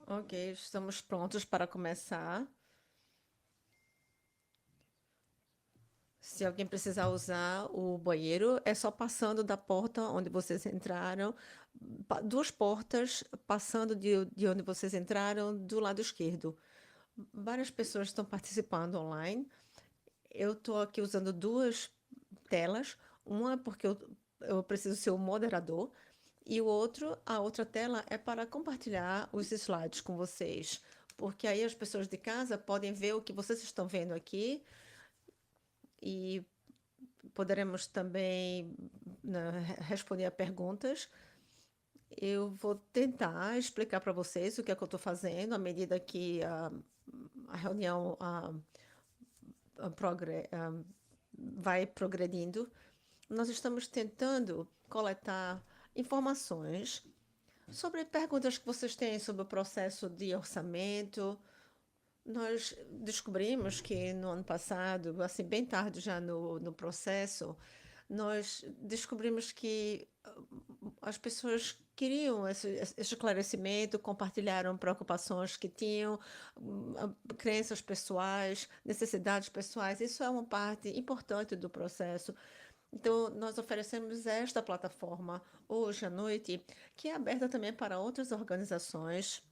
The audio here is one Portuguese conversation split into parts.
Ok, estamos prontos para começar. Se alguém precisar usar o banheiro, é só passando da porta onde vocês entraram, duas portas passando de onde vocês entraram do lado esquerdo. Várias pessoas estão participando online. Eu estou aqui usando duas telas. Uma é porque eu preciso ser o moderador, e a outra tela é para compartilhar os slides com vocês, porque aí as pessoas de casa podem ver o que vocês estão vendo aqui e poderemos também, né, responder a perguntas. Eu vou tentar explicar para vocês o que é que eu estou fazendo à medida que a reunião vai progredindo. Nós estamos tentando coletar informações sobre perguntas que vocês têm sobre o processo de orçamento. Nós descobrimos que no ano passado, assim, bem tarde já no processo, nós descobrimos que as pessoas queriam esse esclarecimento, compartilharam preocupações que tinham, crenças pessoais, necessidades pessoais. Isso é uma parte importante do processo. Então, nós oferecemos esta plataforma hoje à noite, que é aberta também para outras organizações,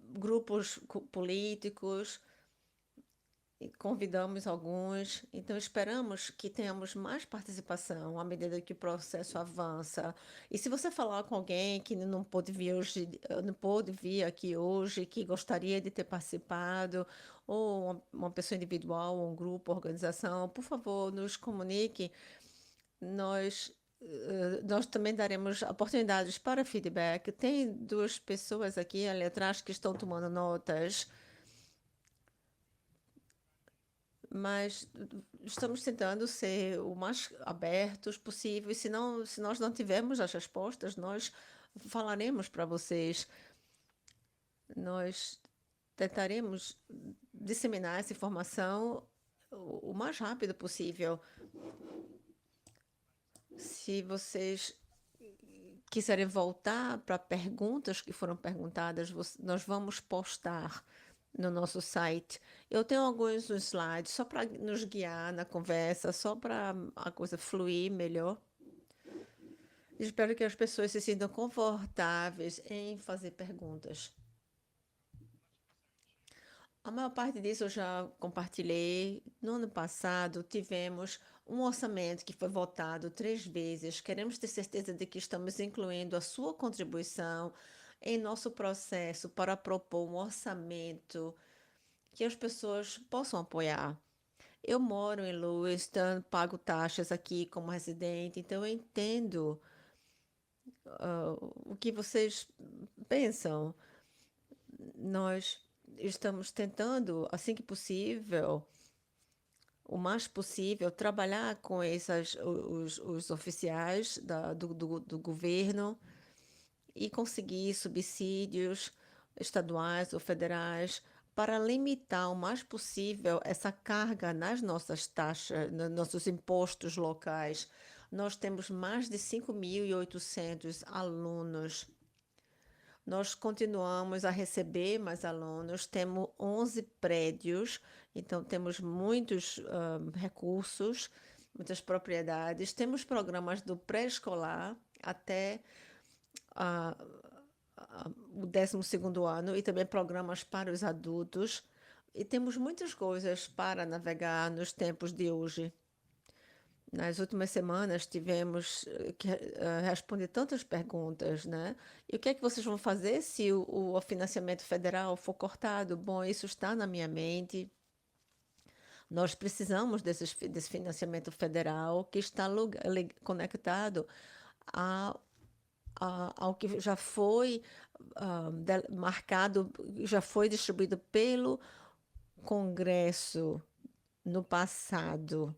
grupos políticos, e convidamos alguns, então esperamos que tenhamos mais participação à medida que o processo avança. E se você falar com alguém que não pôde vir hoje, não pôde vir aqui hoje, que gostaria de ter participado, ou uma pessoa individual, ou um grupo, organização, por favor, nos comunique. Nós também daremos oportunidades para feedback. Tem duas pessoas aqui ali atrás que estão tomando notas, mas estamos tentando ser o mais abertos possível. E se nós não tivermos as respostas, nós falaremos para vocês. Nós tentaremos disseminar essa informação o mais rápido possível. Se vocês quiserem voltar para perguntas que foram perguntadas, nós vamos postar no nosso site. Eu tenho alguns slides só para nos guiar na conversa, só para a coisa fluir melhor. Espero que as pessoas se sintam confortáveis em fazer perguntas. A maior parte disso eu já compartilhei. No ano passado, tivemos um orçamento que foi votado 3 vezes. Queremos ter certeza de que estamos incluindo a sua contribuição em nosso processo para propor um orçamento que as pessoas possam apoiar. Eu moro em Lewiston, pago taxas aqui como residente, então eu entendo o que vocês pensam. Nós estamos tentando, assim que possível, o mais possível, trabalhar com os oficiais do governo e conseguir subsídios estaduais ou federais para limitar o mais possível essa carga nas nossas taxas, nos nossos impostos locais. Nós temos mais de 5.800 alunos. Nós continuamos a receber mais alunos, temos 11 prédios, então temos muitos recursos, muitas propriedades. Temos programas do pré-escolar até ah, o 12º ano e também programas para os adultos. E temos muitas coisas para navegar nos tempos de hoje. Nas últimas semanas tivemos que responder tantas perguntas, né? E o que é que vocês vão fazer se o financiamento federal for cortado? Bom, isso está na minha mente. Nós precisamos desse financiamento federal que está conectado a, ao que já foi marcado, já foi distribuído pelo Congresso no passado.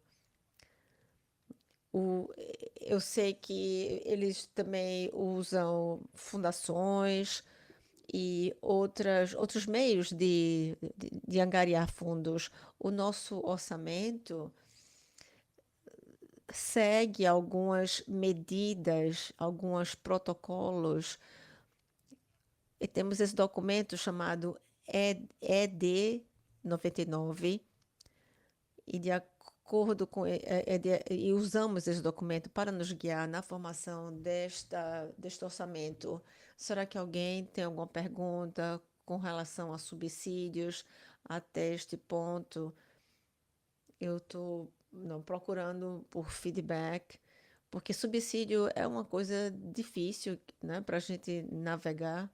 O, eu sei que eles também usam fundações e outros meios de angariar fundos. O nosso orçamento segue algumas medidas, alguns protocolos E temos esse documento chamado ED 99 e de acordo com e usamos esse documento para nos guiar na formação deste orçamento. Será que alguém tem alguma pergunta com relação a subsídios até este ponto? Eu estou não procurando por feedback, porque subsídio é uma coisa difícil, né, para a gente navegar.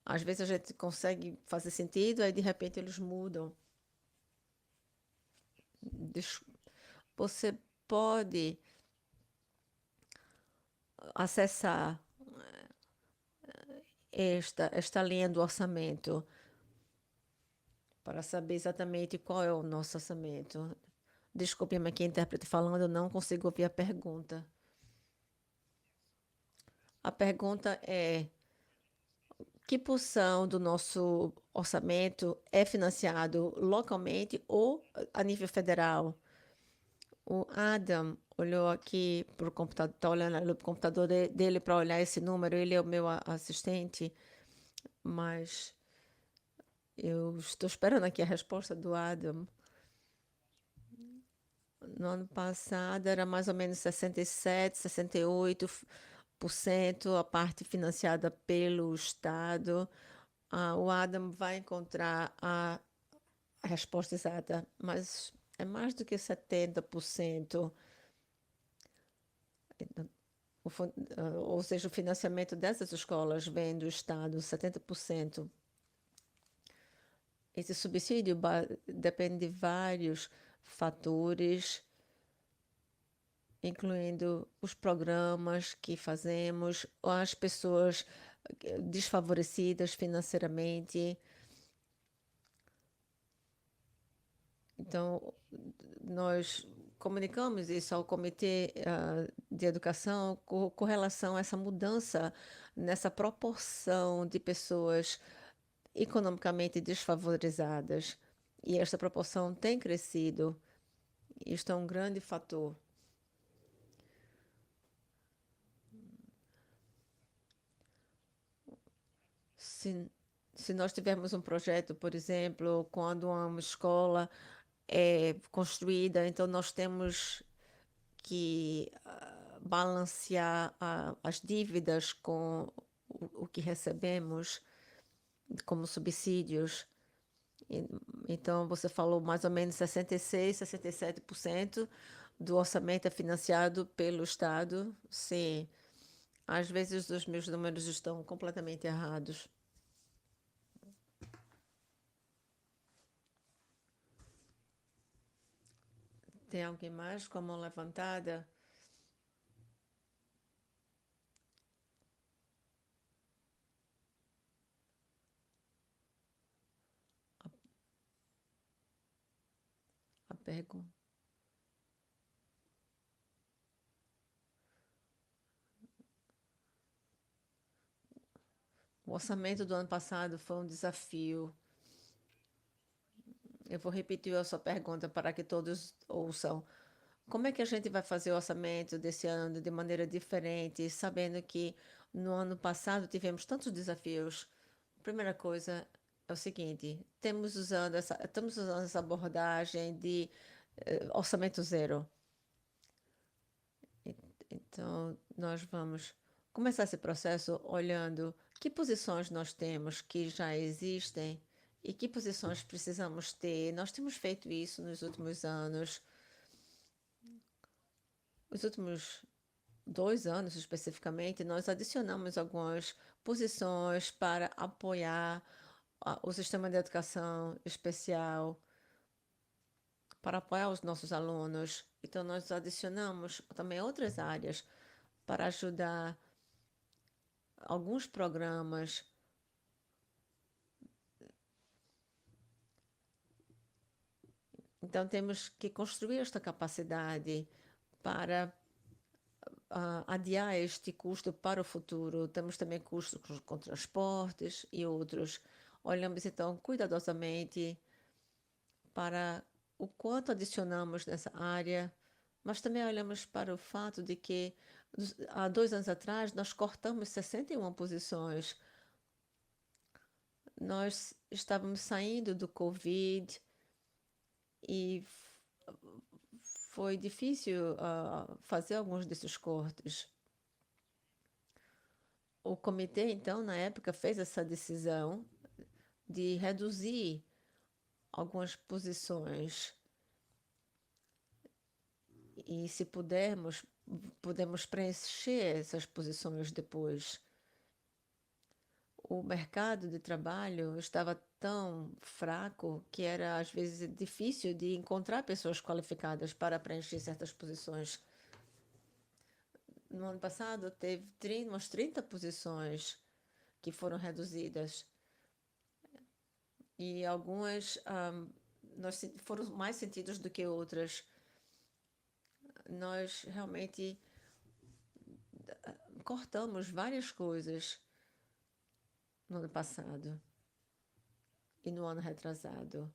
Às vezes a gente consegue fazer sentido, aí de repente eles mudam. Você pode acessar esta linha do orçamento para saber exatamente qual é o nosso orçamento. Desculpe-me aqui, intérprete falando, eu não consigo ouvir a pergunta. A pergunta é: que porção do nosso orçamento é financiado localmente ou a nível federal? O Adam olhou aqui para o computador, está olhando para o computador dele para olhar esse número, ele é o meu assistente, mas eu estou esperando aqui a resposta do Adam. No ano passado era mais ou menos 67, 68% a parte financiada pelo Estado. O Adam vai encontrar a resposta exata, mas é mais do que 70%. Ou seja, o financiamento dessas escolas vem do Estado, 70%. Esse subsídio depende de vários fatores, incluindo os programas que fazemos, as pessoas desfavorecidas financeiramente. Então, nós comunicamos isso ao Comitê de Educação com relação a essa mudança nessa proporção de pessoas economicamente desfavorizadas. E esta proporção tem crescido. Isto é um grande fator. Se, se nós tivermos um projeto, por exemplo, quando uma escola é construída, então nós temos que balancear as dívidas com o que recebemos como subsídios. E, então, você falou mais ou menos 66, 67% do orçamento é financiado pelo Estado. Sim, às vezes os meus números estão completamente errados. Tem alguém mais com a mão levantada? A pergunta. O orçamento do ano passado foi um desafio. Eu vou repetir a sua pergunta para que todos ouçam. Como é que a gente vai fazer o orçamento desse ano de maneira diferente, sabendo que no ano passado tivemos tantos desafios? Primeira coisa é o seguinte: estamos usando essa abordagem de orçamento zero. Então, nós vamos começar esse processo olhando que posições nós temos que já existem e que posições precisamos ter. Nós temos feito isso nos últimos anos. Os últimos 2 anos especificamente, nós adicionamos algumas posições para apoiar o sistema de educação especial, para apoiar os nossos alunos. Então, nós adicionamos também outras áreas para ajudar alguns programas. Então, temos que construir esta capacidade para adiar este custo para o futuro. Temos também custos com transportes e outros. Olhamos então cuidadosamente para o quanto adicionamos nessa área, mas também olhamos para o fato de que Há 2 anos atrás, nós cortamos 61 posições. Nós estávamos saindo do Covid e foi difícil fazer alguns desses cortes. O comitê, então, na época, fez essa decisão de reduzir algumas posições e, se pudermos, podemos preencher essas posições depois. O mercado de trabalho estava tão fraco que era, às vezes, difícil de encontrar pessoas qualificadas para preencher certas posições. No ano passado, teve umas 30 posições que foram reduzidas e algumas foram mais sentidas do que outras. Nós realmente cortamos várias coisas no ano passado e no ano retrasado,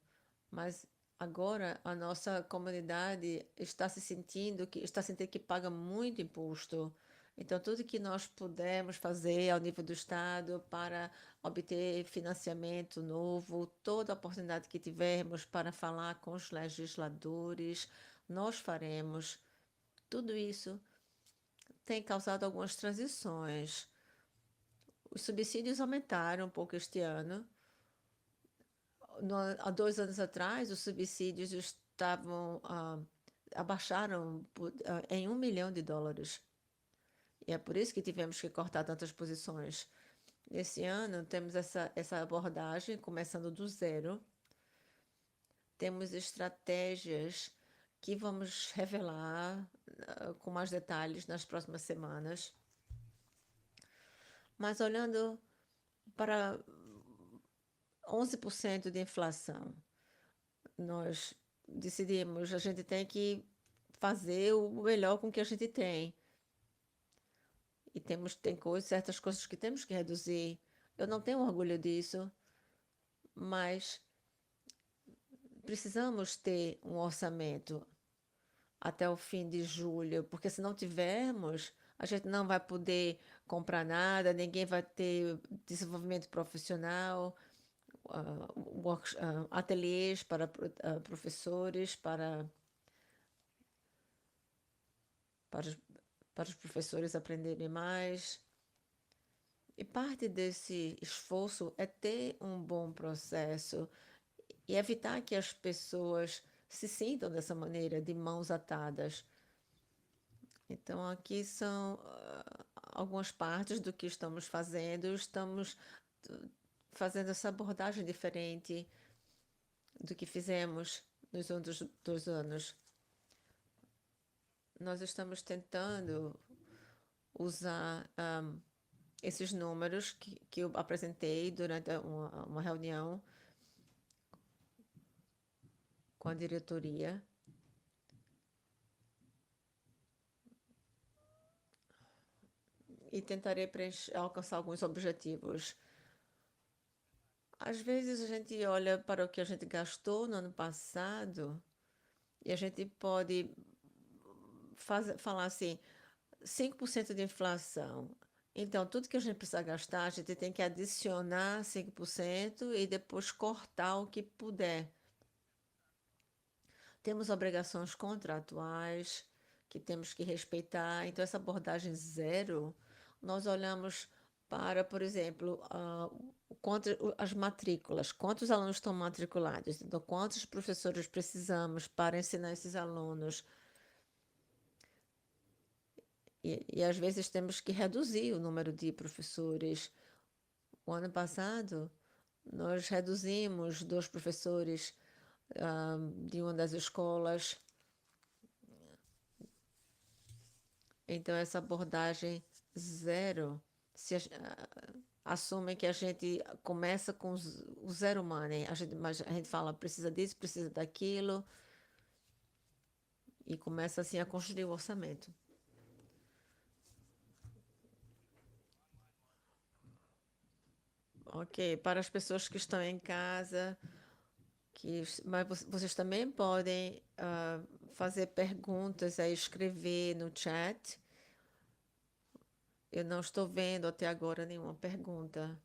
mas agora a nossa comunidade está sentindo que paga muito imposto. Então, tudo que nós pudermos fazer ao nível do Estado para obter financiamento novo, toda a oportunidade que tivermos para falar com os legisladores, nós faremos. Tudo isso tem causado algumas transições. Os subsídios aumentaram um pouco este ano. Há 2 anos atrás, os subsídios estavam abaixaram em US$ 1 milhão. E é por isso que tivemos que cortar tantas posições. Esse ano, temos essa abordagem, começando do zero. Temos estratégias que vamos revelar com mais detalhes nas próximas semanas. Mas olhando para 11% de inflação, nós decidimos, a gente tem que fazer o melhor com o que a gente tem. E tem certas coisas que temos que reduzir. Eu não tenho orgulho disso, mas precisamos ter um orçamento até o fim de julho, porque se não tivermos, a gente não vai poder comprar nada, ninguém vai ter desenvolvimento profissional, ateliês para professores, para, os, para os professores aprenderem mais. E parte desse esforço é ter um bom processo e evitar que as pessoas se sintam dessa maneira, de mãos atadas. Então, aqui são algumas partes do que estamos fazendo. Estamos fazendo essa abordagem diferente do que fizemos nos outros 2 anos. Nós estamos tentando usar esses números que eu apresentei durante uma reunião com a diretoria. E tentarei alcançar alguns objetivos. Às vezes a gente olha para o que a gente gastou no ano passado e a gente pode falar assim, 5% de inflação. Então, tudo que a gente precisa gastar, a gente tem que adicionar 5% e depois cortar o que puder. Temos obrigações contratuais que temos que respeitar. Então, essa abordagem zero, nós olhamos para, por exemplo, as matrículas, quantos alunos estão matriculados, então, quantos professores precisamos para ensinar esses alunos. E às vezes temos que reduzir o número de professores. O ano passado, nós reduzimos 2 professores de uma das escolas. Então, essa abordagem zero se assume que a gente começa com o zero money. Mas a gente fala, precisa disso, precisa daquilo, e começa assim a construir o orçamento. Ok, para as pessoas que estão em casa, mas vocês também podem fazer perguntas, escrever no chat. Eu não estou vendo até agora nenhuma pergunta.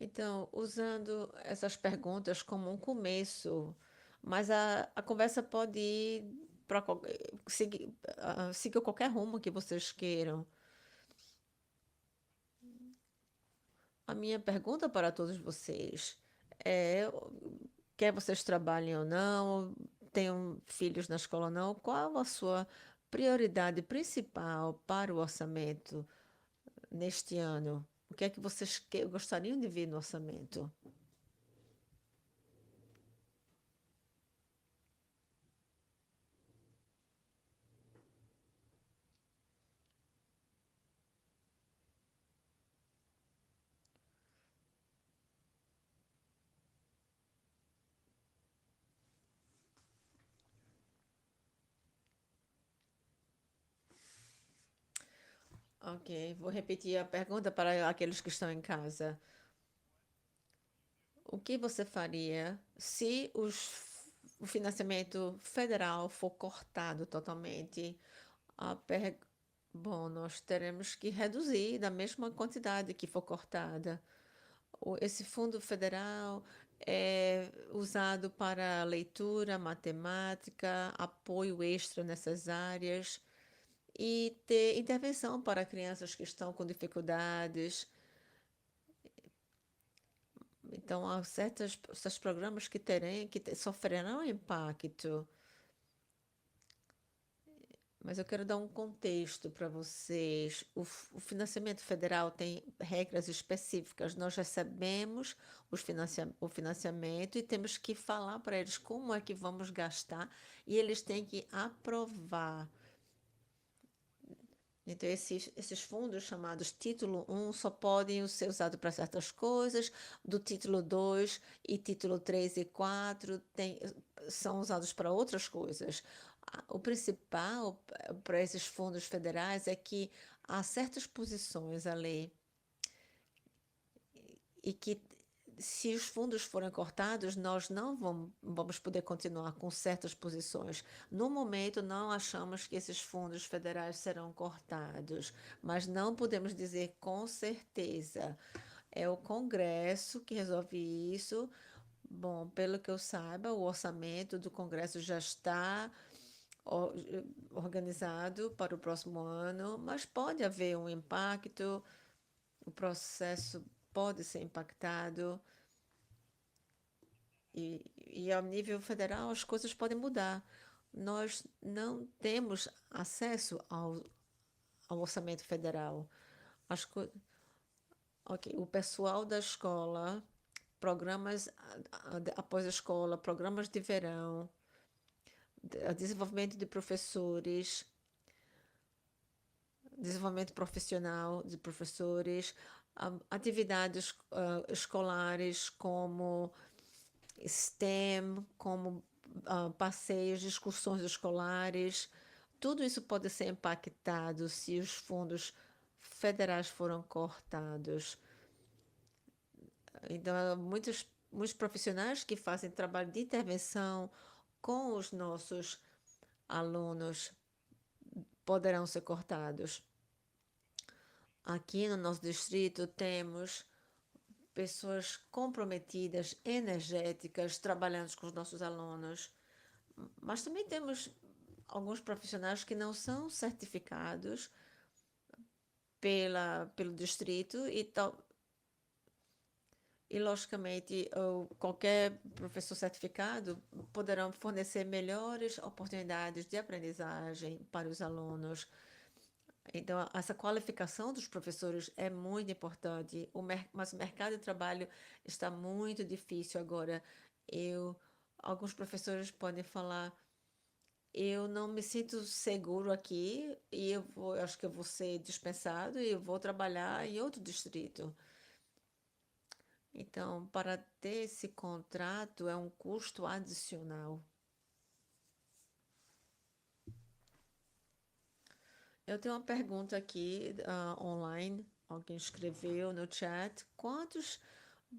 Então, usando essas perguntas como um começo, mas a conversa pode ir para seguir, seguir qualquer rumo que vocês queiram. A minha pergunta para todos vocês é: quer vocês trabalhem ou não, tenham filhos na escola ou não, qual a sua prioridade principal para o orçamento neste ano? O que é que vocês gostariam de ver no orçamento? Ok, vou repetir a pergunta para aqueles que estão em casa. O que você faria se o financiamento federal for cortado totalmente? A per... Bom, nós teremos que reduzir da mesma quantidade que for cortada. Esse fundo federal é usado para leitura, matemática, apoio extra nessas áreas e ter intervenção para crianças que estão com dificuldades. Então, há certos programas que sofrerão impacto. Mas eu quero dar um contexto para vocês. O financiamento federal tem regras específicas. Nós recebemos o financiamento e temos que falar para eles como é que vamos gastar e eles têm que aprovar. Então, esses fundos chamados Título 1 só podem ser usados para certas coisas, do Título 2 e Título 3 e 4 são usados para outras coisas. O principal para esses fundos federais é que há certas posições ali e que se os fundos forem cortados, nós não vamos poder continuar com certas posições. No momento, não achamos que esses fundos federais serão cortados, mas não podemos dizer com certeza. É o Congresso que resolve isso. Bom, pelo que eu saiba, o orçamento do Congresso já está organizado para o próximo ano, mas pode haver um impacto, o processo pode ser impactado. E ao nível federal as coisas podem mudar. Nós não temos acesso ao orçamento federal. As co ok, o pessoal da escola, programas após a escola, programas de verão, desenvolvimento de professores, desenvolvimento profissional de professores, atividades escolares como STEM, como passeios, excursões escolares, tudo isso pode ser impactado se os fundos federais foram cortados. Então, há muitos profissionais que fazem trabalho de intervenção com os nossos alunos poderão ser cortados. Aqui no nosso distrito temos pessoas comprometidas, energéticas, trabalhando com os nossos alunos, mas também temos alguns profissionais que não são certificados pelo distrito e logicamente, qualquer professor certificado poderão fornecer melhores oportunidades de aprendizagem para os alunos. Então, essa qualificação dos professores é muito importante, mas o mercado de trabalho está muito difícil agora. Eu, alguns professores podem falar, eu não me sinto seguro aqui e eu acho que eu vou ser dispensado e eu vou trabalhar em outro distrito. Então, para ter esse contrato é um custo adicional. Eu tenho uma pergunta aqui online, alguém escreveu no chat, quantos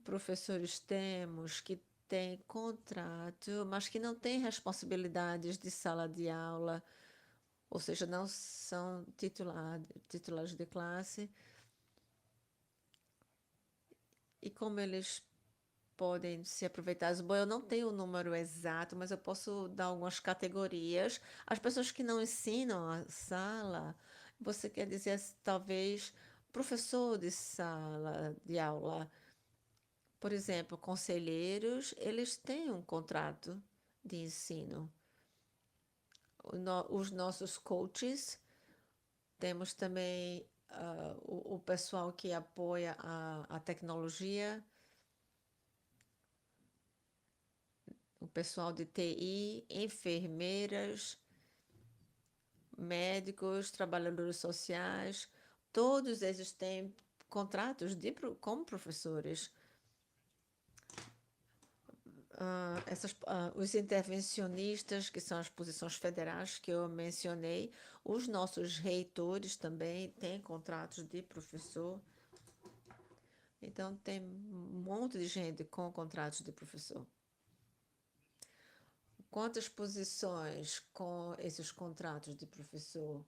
professores temos que têm contrato, mas que não têm responsabilidades de sala de aula, ou seja, não são titulares de classe, e como eles podem ser aproveitados. Bom, eu não tenho o número exato, mas eu posso dar algumas categorias. As pessoas que não ensinam a sala, você quer dizer, talvez, professor de sala de aula, por exemplo, conselheiros, eles têm um contrato de ensino. Os nossos coaches, temos também o pessoal que apoia a tecnologia, o pessoal de TI, enfermeiras, médicos, trabalhadores sociais, todos eles têm contratos como professores. Os intervencionistas, que são as posições federais que eu mencionei, os nossos reitores também têm contratos de professor. Então, tem um monte de gente com contratos de professor. Quantas posições com esses contratos de professor?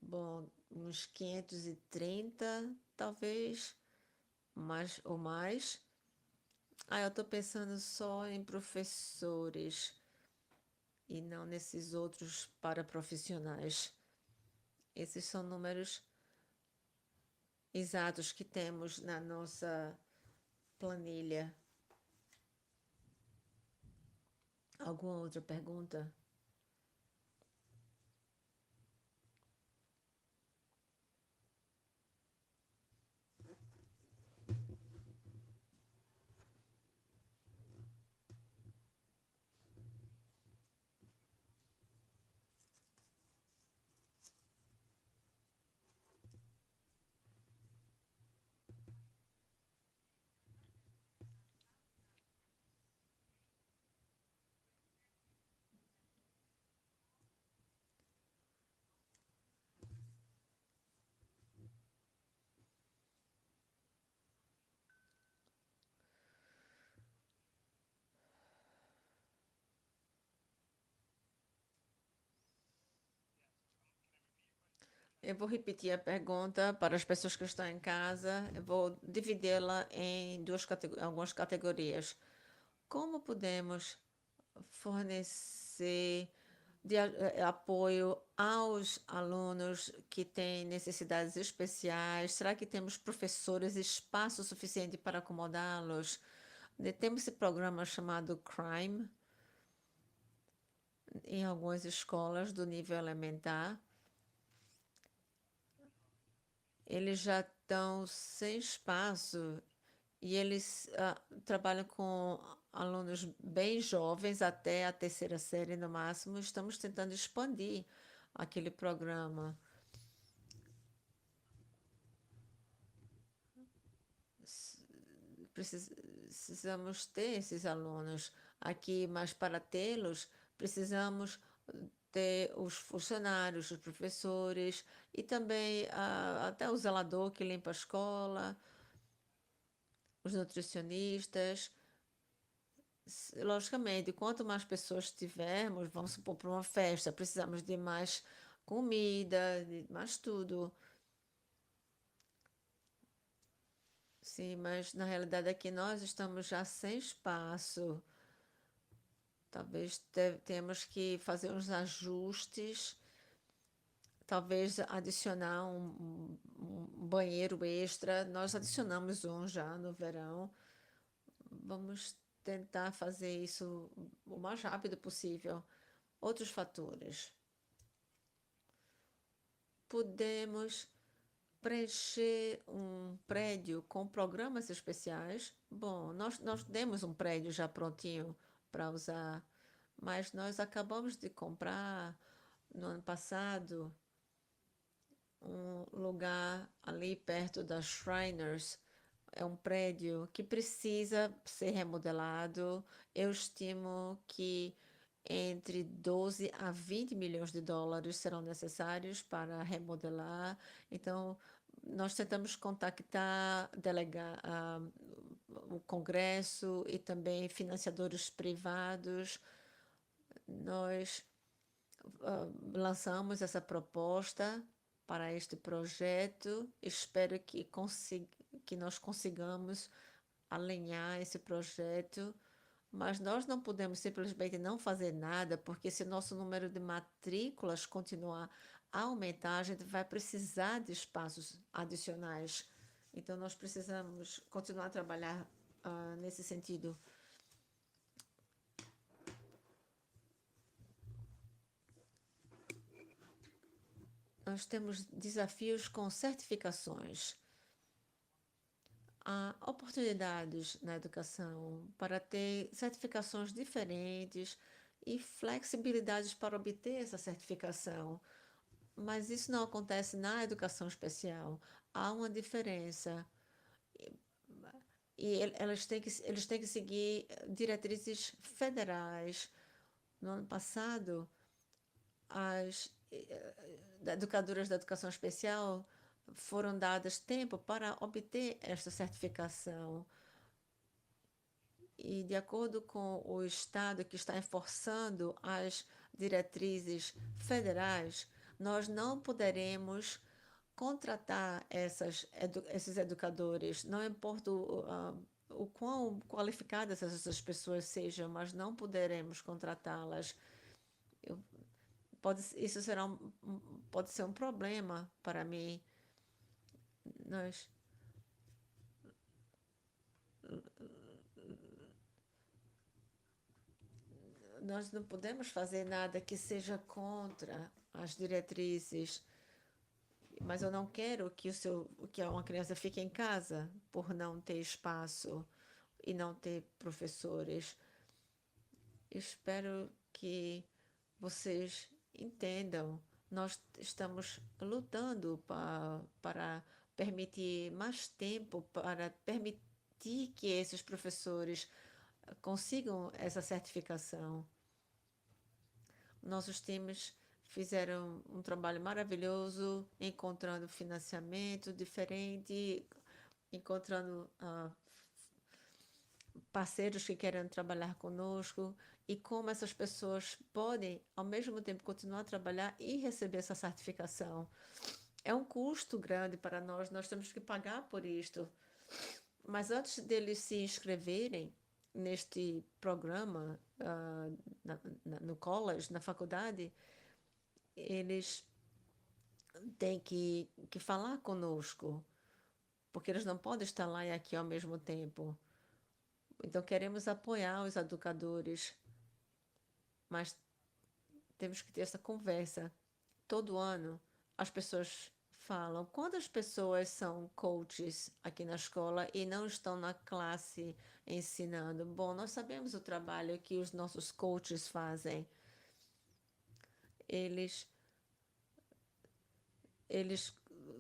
Bom, uns 530, talvez, mais ou mais. Eu estou pensando só em professores e não nesses outros paraprofissionais. Esses são números exatos que temos na nossa planilha. Alguma outra pergunta? Eu vou repetir a pergunta para as pessoas que estão em casa. Eu vou dividi-la em algumas categorias. Como podemos fornecer apoio aos alunos que têm necessidades especiais? Será que temos professores, espaço suficiente para acomodá-los? Temos esse programa chamado CRIME em algumas escolas do nível elementar. Eles já estão sem espaço e eles trabalham com alunos bem jovens até a terceira série no máximo. Estamos tentando expandir aquele programa. Precisamos ter esses alunos aqui, mas para tê-los, precisamos ter os funcionários, os professores e também até o zelador que limpa a escola, os nutricionistas. Logicamente, quanto mais pessoas tivermos, vamos supor, para uma festa, precisamos de mais comida, de mais tudo. Sim, mas na realidade aqui nós estamos já sem espaço. Talvez temos que fazer uns ajustes, talvez adicionar um banheiro extra. Nós adicionamos um já no verão. Vamos tentar fazer isso o mais rápido possível. Outros fatores. Podemos preencher um prédio com programas especiais. Bom, nós temos um prédio já prontinho para usar, mas nós acabamos de comprar no ano passado um lugar ali perto das Shriners. É um prédio que precisa ser remodelado. Eu estimo que entre 12 a 20 milhões de dólares serão necessários para remodelar. Então, nós tentamos contactar o Congresso e também financiadores privados. Nós lançamos essa proposta para este projeto. Espero que nós consigamos alinhar esse projeto, mas nós não podemos simplesmente não fazer nada, porque se nosso número de matrículas continuar a aumentar, a gente vai precisar de espaços adicionais. Então, nós precisamos continuar a trabalhar nesse sentido. Nós temos desafios com certificações. Há oportunidades na educação para ter certificações diferentes e flexibilidades para obter essa certificação, mas isso não acontece na educação especial. Há uma diferença e eles têm que seguir diretrizes federais. No ano passado, as educadoras da educação especial foram dadas tempo para obter esta certificação. E, de acordo com o Estado que está enforçando as diretrizes federais, nós não poderemos contratar esses educadores, não importa o quão qualificadas essas pessoas sejam, mas não poderemos contratá-las. Isso pode ser um problema para mim. Nós, nós não podemos fazer nada que seja contra as diretrizes, mas eu não quero que uma criança fique em casa por não ter espaço e não ter professores. Espero que vocês entendam. Nós estamos lutando para permitir mais tempo, para permitir que esses professores consigam essa certificação. Nossos times fizeram um trabalho maravilhoso, encontrando financiamento diferente, encontrando parceiros que querem trabalhar conosco e como essas pessoas podem, ao mesmo tempo, continuar a trabalhar e receber essa certificação. É um custo grande para nós, nós temos que pagar por isto. Mas antes deles se inscreverem neste programa, no college, na faculdade, eles têm que falar conosco, porque eles não podem estar lá e aqui ao mesmo tempo. Então, queremos apoiar os educadores, mas temos que ter essa conversa. Todo ano, as pessoas falam quantas pessoas são coaches aqui na escola e não estão na classe ensinando. Bom, nós sabemos o trabalho que os nossos coaches fazem. Eles, eles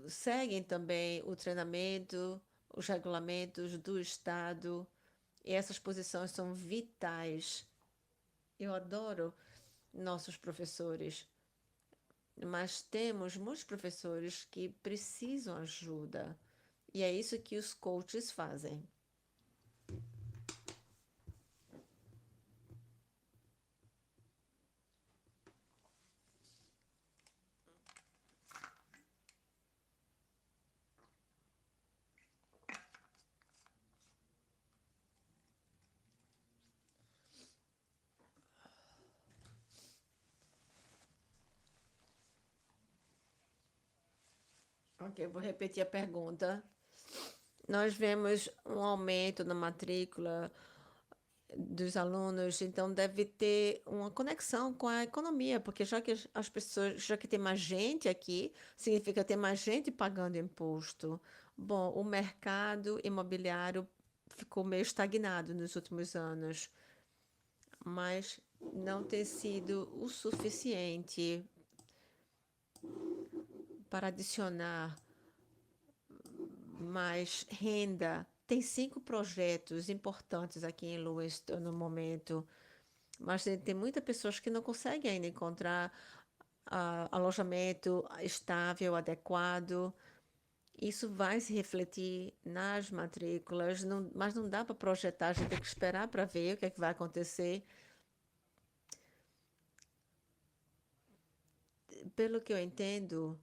seguem também o treinamento, os regulamentos do Estado, e essas posições são vitais. Eu adoro nossos professores, mas temos muitos professores que precisam ajuda. E é isso que os coaches fazem. Ok, vou repetir a pergunta. Nós vemos um aumento na matrícula dos alunos, então deve ter uma conexão com a economia, porque já que as pessoas, já que tem mais gente aqui, significa ter mais gente pagando imposto. Bom, o mercado imobiliário ficou meio estagnado nos últimos anos, mas não tem sido o suficiente para adicionar mais renda. Tem 5 projetos importantes aqui em Lewiston no momento, mas tem muitas pessoas que não conseguem ainda encontrar alojamento estável, adequado, Isso vai se refletir nas matrículas, mas não dá para projetar, a gente tem que esperar para ver o que é que vai acontecer. Pelo que eu entendo,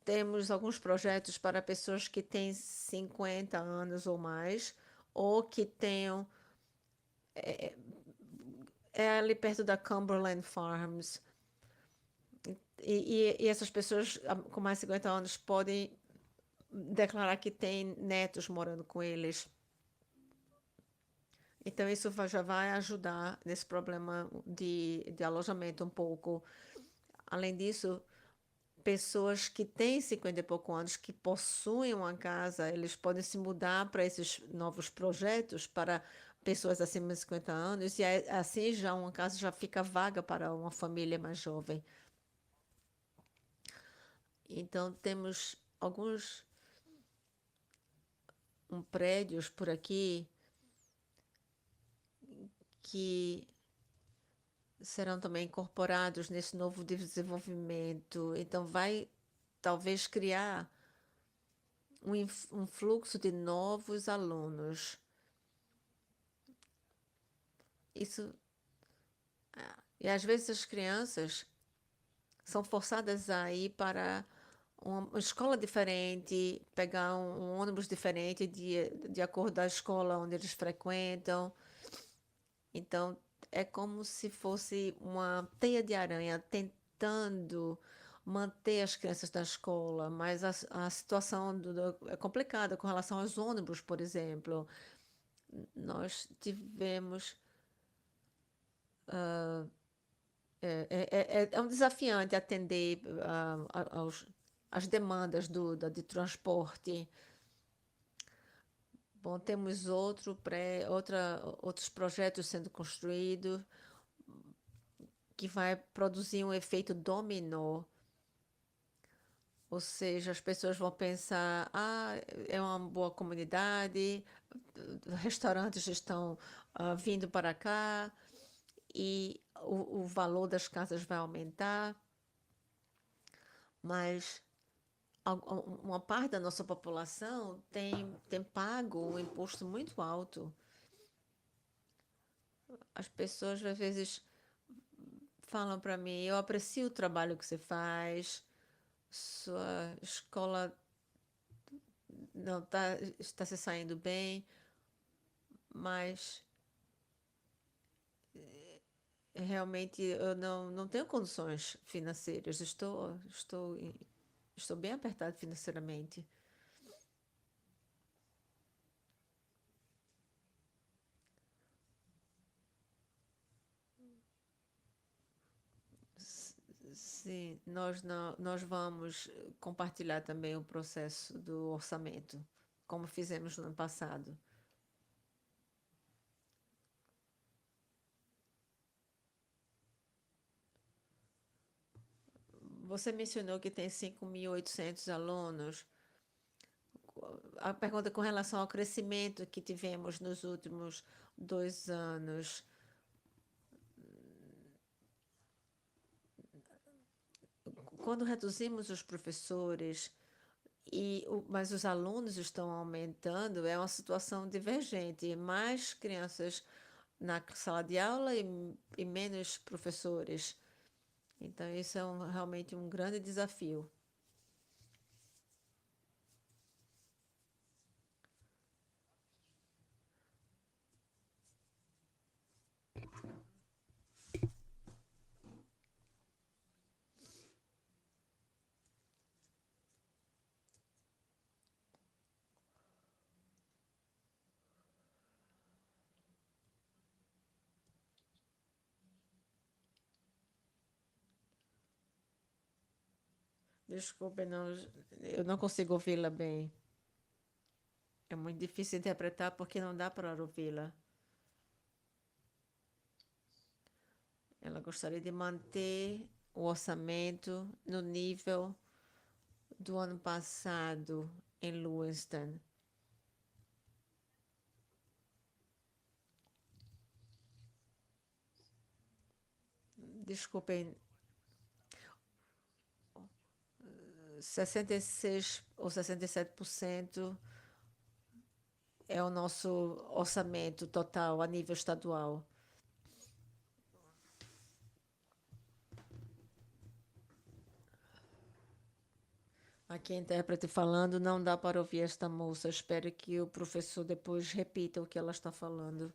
temos alguns projetos para pessoas que têm 50 anos ou mais, ou que tenham, é ali perto da Cumberland Farms, e essas pessoas com mais de 50 anos podem declarar que têm netos morando com eles. Então, isso já vai ajudar nesse problema de alojamento um pouco. Além disso, pessoas que têm 50 e poucos anos, que possuem uma casa, eles podem se mudar para esses novos projetos para pessoas acima de 50 anos, e assim já uma casa já fica vaga para uma família mais jovem. Então, temos alguns prédios por aqui que serão também incorporados nesse novo desenvolvimento. Então, vai talvez criar um fluxo de novos alunos. Isso, e às vezes as crianças são forçadas a ir para uma escola diferente, pegar um ônibus diferente de acordo com a escola onde eles frequentam. Então, é como se fosse uma teia de aranha tentando manter as crianças na escola, mas a situação é complicada com relação aos ônibus, por exemplo. Nós tivemos. É um desafiante atender às demandas de transporte. Bom, temos outros projetos sendo construídos que vai produzir um efeito dominó. Ou seja, as pessoas vão pensar, é uma boa comunidade, restaurantes estão vindo para cá e o valor das casas vai aumentar, mas uma parte da nossa população tem pago um imposto muito alto. As pessoas às vezes falam para mim, eu aprecio o trabalho que você faz, sua escola não está se saindo bem, mas realmente eu não tenho condições financeiras, estou bem apertado financeiramente. Sim, nós vamos compartilhar também o processo do orçamento, como fizemos no ano passado. Você mencionou que tem 5.800 alunos. A pergunta com relação ao crescimento que tivemos nos últimos 2 anos. Quando reduzimos os professores, mas os alunos estão aumentando, é uma situação divergente. Mais crianças na sala de aula e menos professores. Então, isso é realmente um grande desafio. Desculpe, eu não consigo ouvi-la bem. É muito difícil interpretar porque não dá para ouvi-la. Ela gostaria de manter o orçamento no nível do ano passado em Lewiston. Desculpem, 66 ou 67% é o nosso orçamento total a nível estadual. Aqui a intérprete falando, não dá para ouvir esta moça. Espero que o professor depois repita o que ela está falando.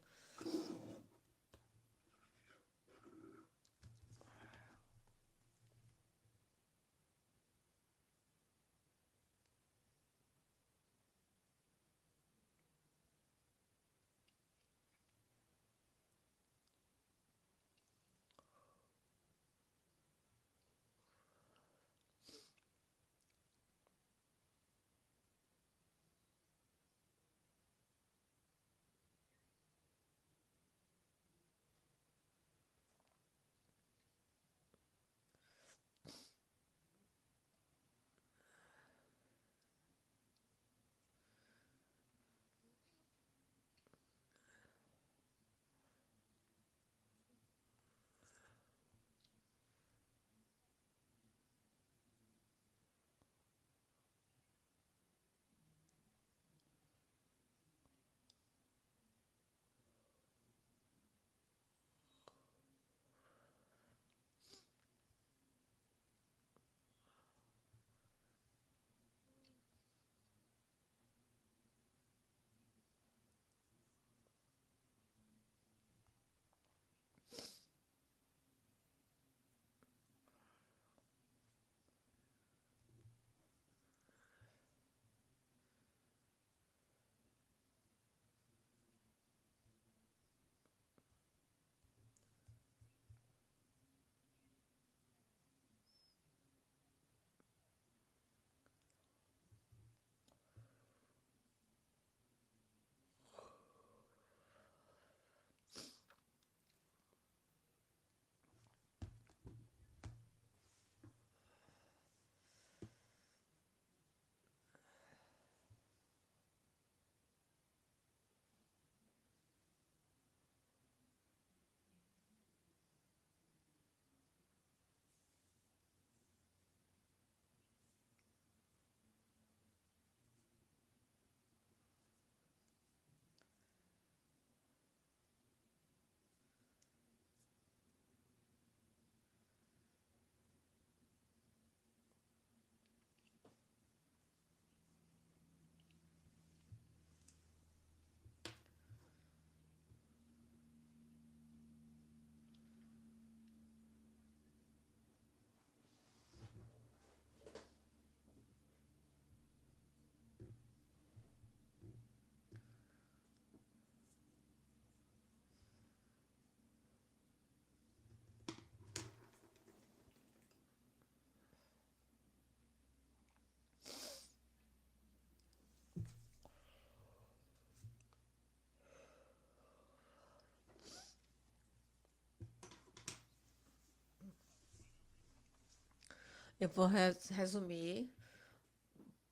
Eu vou resumir,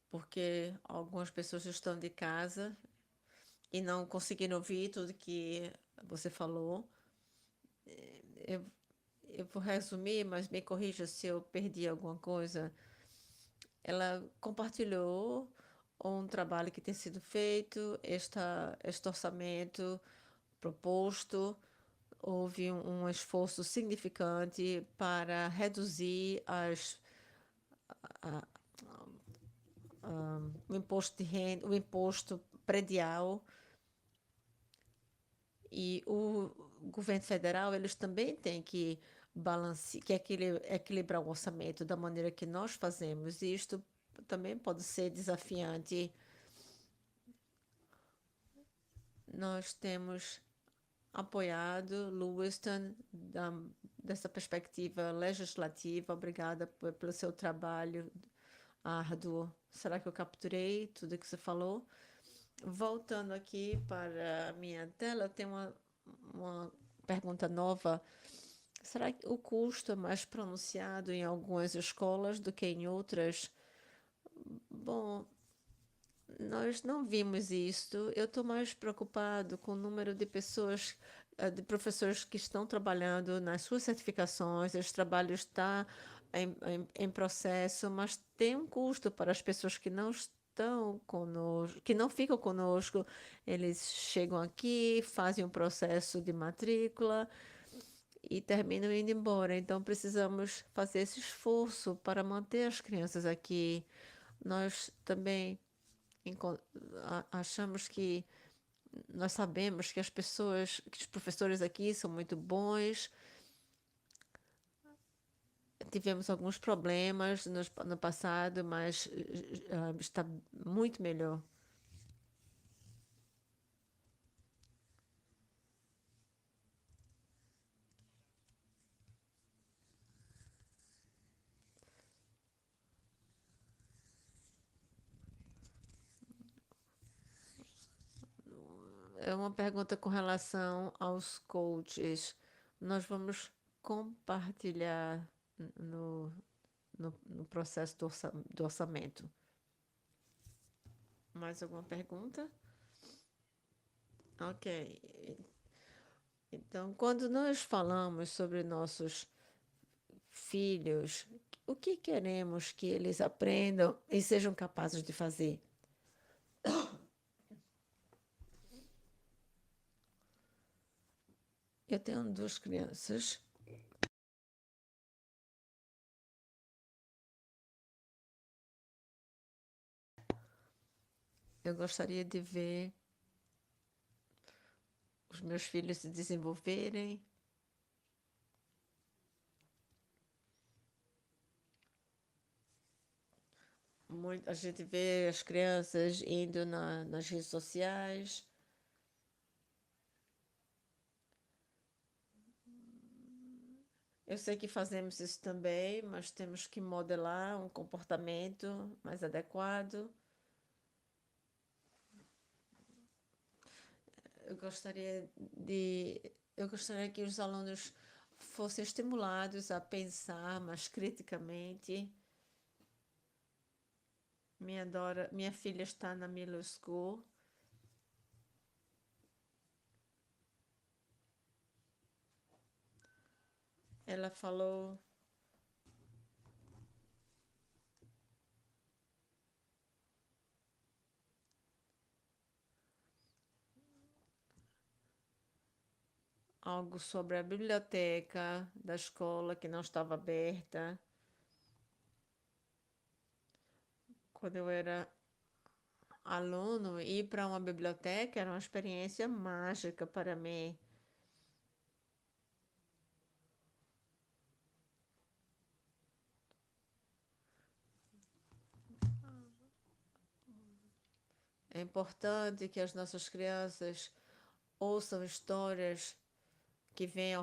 porque algumas pessoas estão de casa e não conseguiram ouvir tudo que você falou. Eu, eu vou resumir, mas me corrija se eu perdi alguma coisa. Ela compartilhou um trabalho que tem sido feito, este orçamento proposto. Houve um esforço significante para reduzir a- o imposto de renda, o imposto predial, e o governo federal eles também têm que equilibrar o orçamento da maneira que nós fazemos, e isto também pode ser desafiante. Nós temos apoiado Lewiston dessa perspectiva legislativa. Obrigada pelo seu trabalho árduo. Será que eu capturei tudo que você falou? Voltando aqui para a minha tela, tem uma pergunta nova. Será que o custo é mais pronunciado em algumas escolas do que em outras? Bom, nós não vimos isso. Eu estou mais preocupado com o número de pessoas, de professores que estão trabalhando nas suas certificações. Esse trabalho está em processo, mas tem um custo para as pessoas que não estão conosco, que não ficam conosco. Eles chegam aqui, fazem um processo de matrícula e terminam indo embora. Então, precisamos fazer esse esforço para manter as crianças aqui. Nós também achamos que nós sabemos que as pessoas, que os professores aqui são muito bons. Tivemos alguns problemas no passado, mas está muito melhor. É uma pergunta com relação aos coaches. Nós vamos compartilhar no, no processo do orçamento. Mais alguma pergunta? Ok. Então, quando nós falamos sobre nossos filhos, o que queremos que eles aprendam e sejam capazes de fazer? Eu tenho duas crianças. Eu gostaria de ver os meus filhos se desenvolverem. A gente vê as crianças indo nas redes sociais. Eu sei que fazemos isso também, mas temos que modelar um comportamento mais adequado. Eu gostaria eu gostaria que os alunos fossem estimulados a pensar mais criticamente. Minha filha está na middle school. Ela falou algo sobre a biblioteca da escola que não estava aberta. Quando eu era aluno, ir para uma biblioteca era uma experiência mágica para mim. É importante que as nossas crianças ouçam histórias que vêm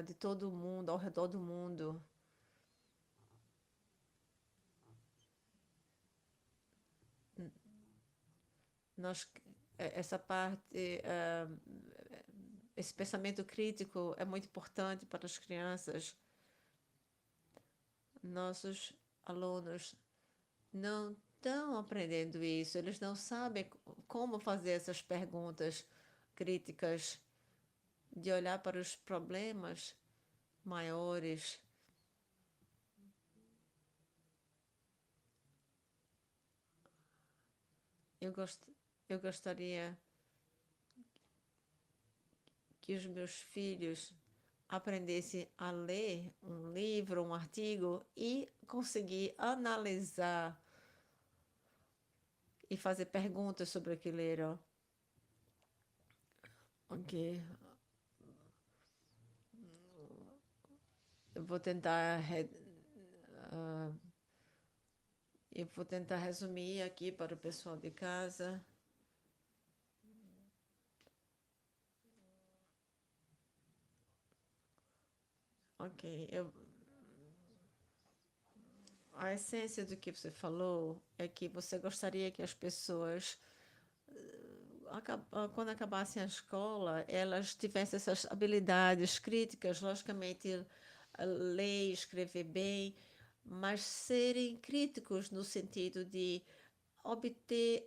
de todo o mundo, ao redor do mundo. Nós, essa parte, esse pensamento crítico é muito importante para as crianças. Nossos alunos não estão aprendendo isso, eles não sabem como fazer essas perguntas críticas, de olhar para os problemas maiores. Eu, gost, eu gostaria que os meus filhos aprendessem a ler um livro, um artigo e conseguir analisar e fazer perguntas sobre aquilo. Ok, eu vou tentar uh, eu vou tentar resumir aqui para o pessoal de casa. Ok, a essência do que você falou é que você gostaria que as pessoas, quando acabassem a escola, elas tivessem essas habilidades críticas, logicamente, ler e escrever bem, mas serem críticos no sentido de obter,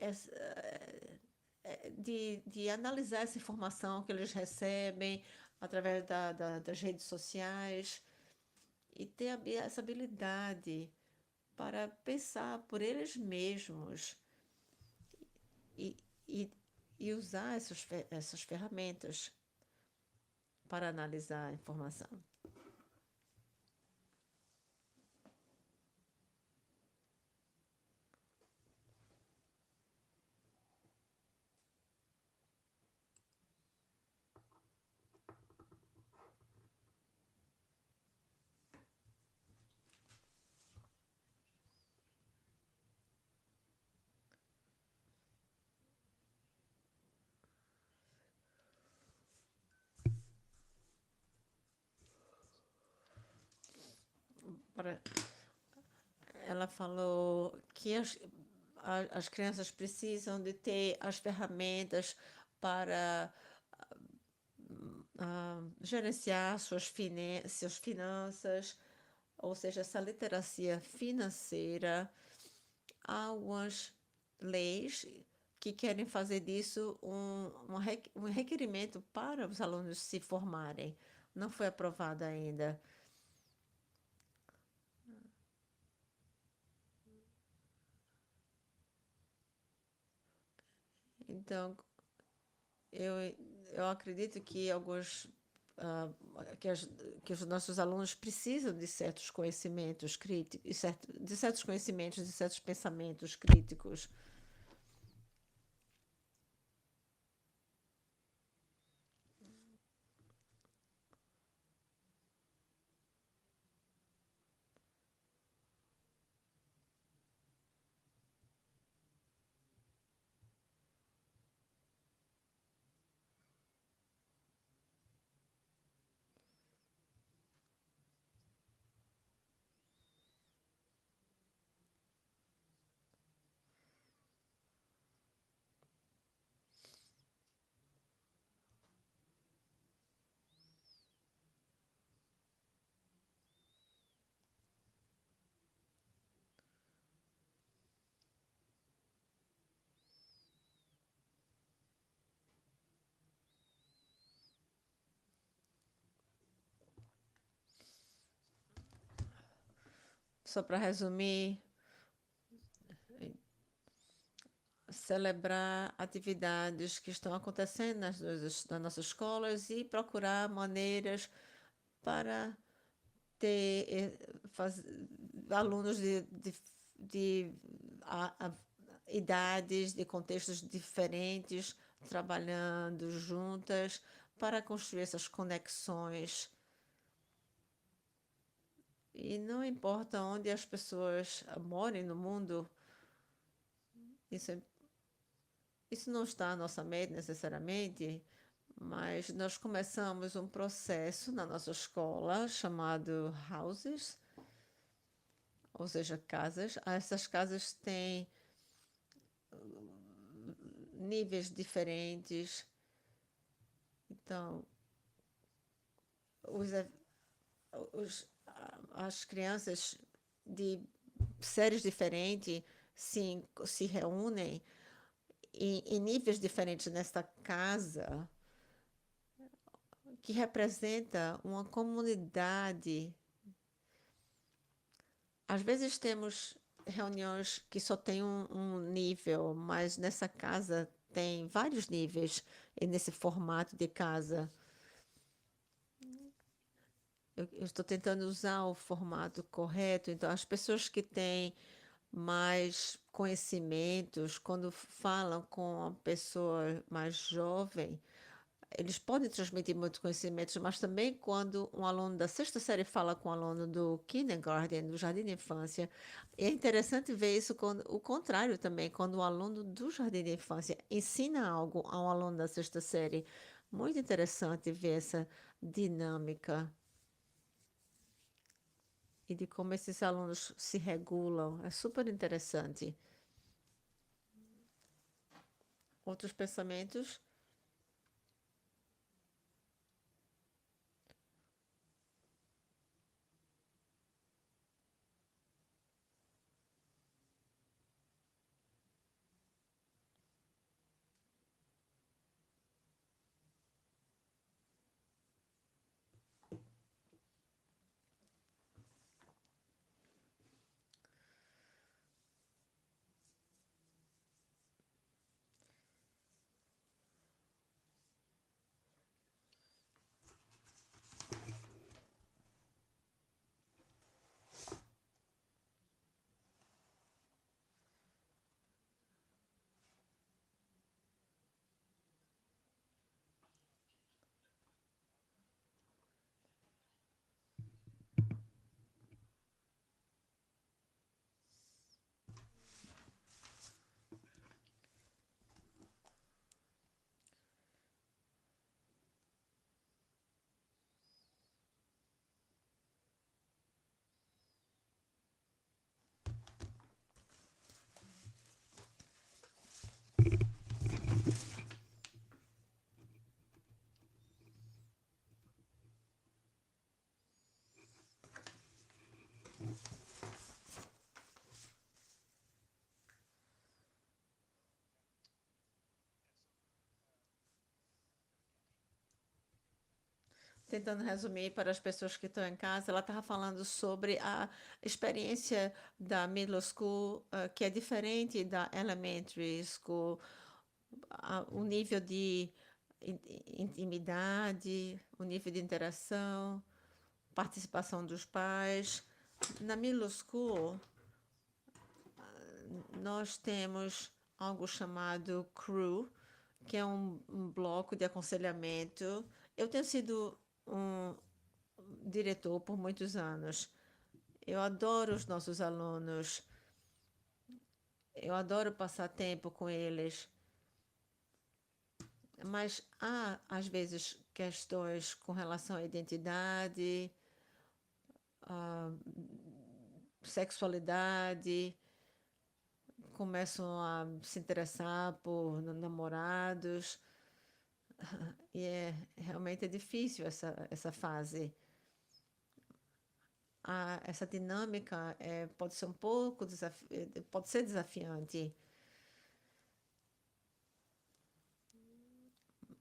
de analisar essa informação que eles recebem através das redes sociais. e ter essa habilidade para pensar por eles mesmos e, e, e usar essas ferramentas para analisar a informação. Para, ela falou que as crianças precisam de ter as ferramentas para gerenciar suas finanças, ou seja, essa literacia financeira. Há algumas leis que querem fazer disso um requerimento para os alunos se formarem. Não foi aprovada ainda. Então, eu, eu acredito que ah, que, que os nossos alunos precisam de certos conhecimentos críticos, de certos conhecimentos, de certos pensamentos críticos. Só para resumir, celebrar atividades que estão acontecendo nas nossas escolas e procurar maneiras para ter alunos de idades, de contextos diferentes, trabalhando juntas para construir essas conexões. E não importa onde as pessoas morem no mundo, isso, isso não está à nossa mente necessariamente, mas nós começamos um processo na nossa escola chamado Houses, ou seja, casas. Essas casas têm níveis diferentes. Então, os, as crianças de séries diferentes se reúnem em níveis diferentes nesta casa, que representa uma comunidade. Às vezes temos reuniões que só tem um nível, mas nessa casa tem vários níveis, e nesse formato de casa. Eu estou tentando usar o formato correto, então as pessoas que têm mais conhecimentos, quando falam com a pessoa mais jovem, eles podem transmitir muitos conhecimentos, mas também quando um aluno da sexta série fala com um aluno do kindergarten, do jardim de infância, é interessante ver isso quando, o contrário também, quando o aluno do jardim de infância ensina algo a um aluno da sexta série. Muito interessante ver essa dinâmica e de como esses alunos se regulam. É super interessante. Outros pensamentos? tentando resumir para as pessoas que estão em casa, ela estava falando sobre a experiência da middle school, que é diferente da elementary school, o nível de intimidade, o nível de interação, participação dos pais. Na middle school, nós temos algo chamado CREW, que é um bloco de aconselhamento. Eu tenho sido um diretor por muitos anos. Eu adoro os nossos alunos. Eu adoro passar tempo com eles. Mas há, às vezes, questões com relação à identidade, à sexualidade, começam a se interessar por namorados, e realmente é difícil essa fase. Essa dinâmica pode ser um pouco pode ser desafiante.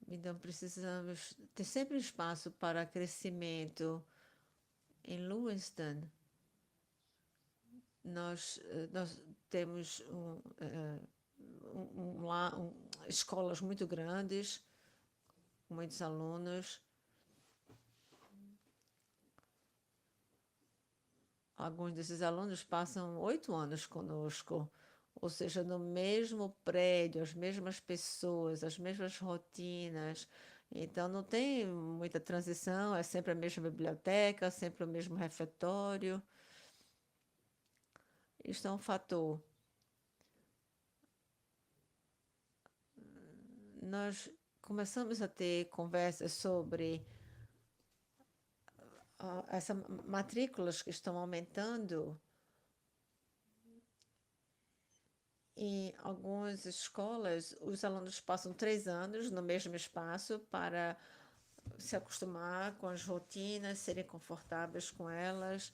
Então, precisamos ter sempre espaço para crescimento. Em Lewiston, nós temos escolas muito grandes, com muitos alunos. Alguns desses alunos passam 8 anos conosco, ou seja, no mesmo prédio, as mesmas pessoas, as mesmas rotinas. Então, não tem muita transição, é sempre a mesma biblioteca, sempre o mesmo refeitório. Isso é um fator. Nós começamos a ter conversas sobre essas matrículas que estão aumentando. Em algumas escolas, os alunos passam 3 anos no mesmo espaço para se acostumar com as rotinas, serem confortáveis com elas.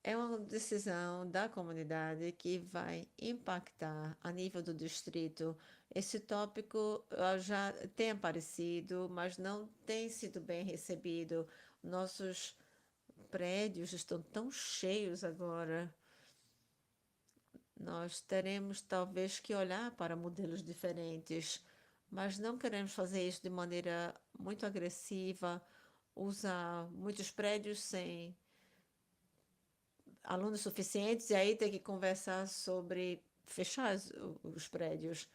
É uma decisão da comunidade que vai impactar a nível do distrito. Esse tópico já tem aparecido, mas não tem sido bem recebido. Nossos prédios estão tão cheios agora. Nós teremos talvez que olhar para modelos diferentes, mas não queremos fazer isso de maneira muito agressiva, usar muitos prédios sem alunos suficientes e aí ter que conversar sobre fechar os prédios.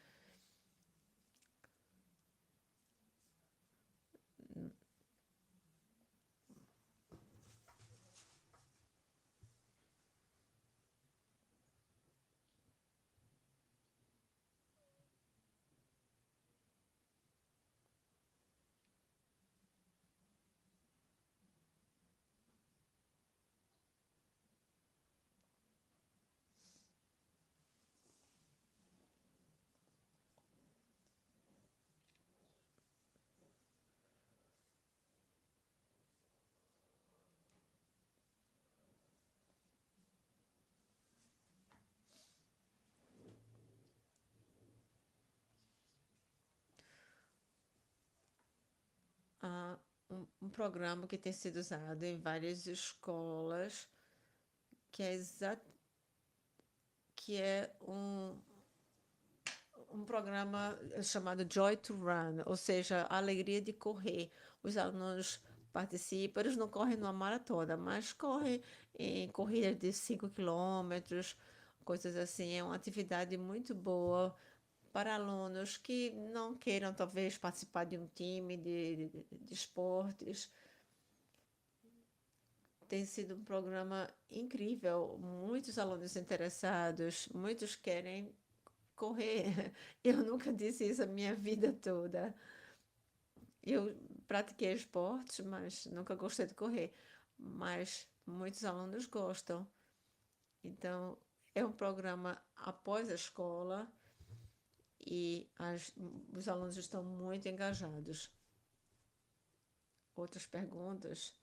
Há um programa que tem sido usado em várias escolas, que é que é um programa chamado Joy to Run, ou seja, a alegria de correr. Os alunos participam, eles não correm numa maratona, mas correm em corridas de 5 quilômetros, coisas assim. É uma atividade muito boa para alunos que não queiram, talvez, participar de um time de esportes. Tem sido um programa incrível, muitos alunos interessados, muitos querem correr. Eu nunca disse isso a minha vida toda. Eu pratiquei esportes, mas nunca gostei de correr. Mas muitos alunos gostam. Então, é um programa após a escola e os alunos estão muito engajados. Outras perguntas?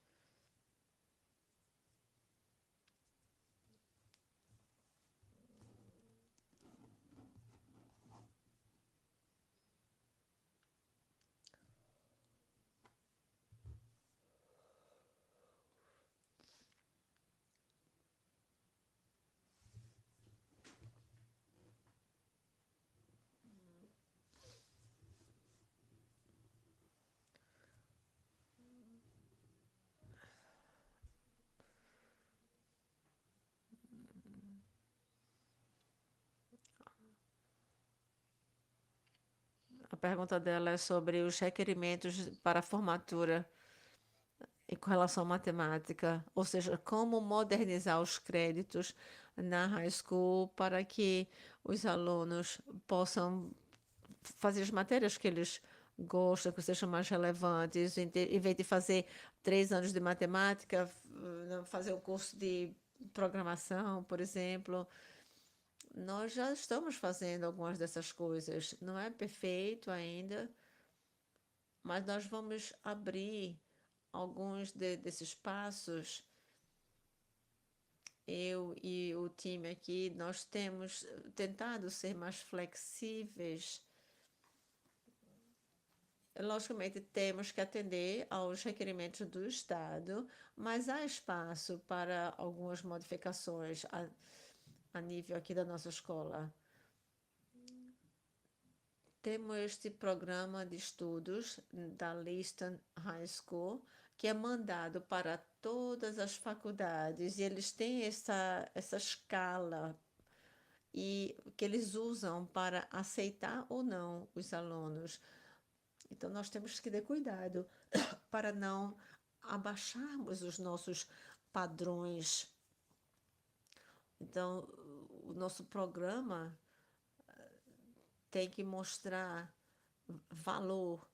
A pergunta dela é sobre os requerimentos para a formatura e com relação à matemática, ou seja, como modernizar os créditos na high school para que os alunos possam fazer as matérias que eles gostam, que sejam mais relevantes, em vez de fazer 3 anos de matemática, fazer o curso de programação, por exemplo. Nós já estamos fazendo algumas dessas coisas. Não é perfeito ainda, mas nós vamos abrir alguns desses passos. Eu e o time aqui, nós temos tentado ser mais flexíveis. Logicamente, temos que atender aos requerimentos do Estado, mas há espaço para algumas modificações a nível aqui da nossa escola. Temos este programa de estudos da Liston High School, que é mandado para todas as faculdades, e eles têm essa escala e que eles usam para aceitar ou não os alunos. Então, nós temos que ter cuidado para não abaixarmos os nossos padrões. Então, o nosso programa tem que mostrar valor.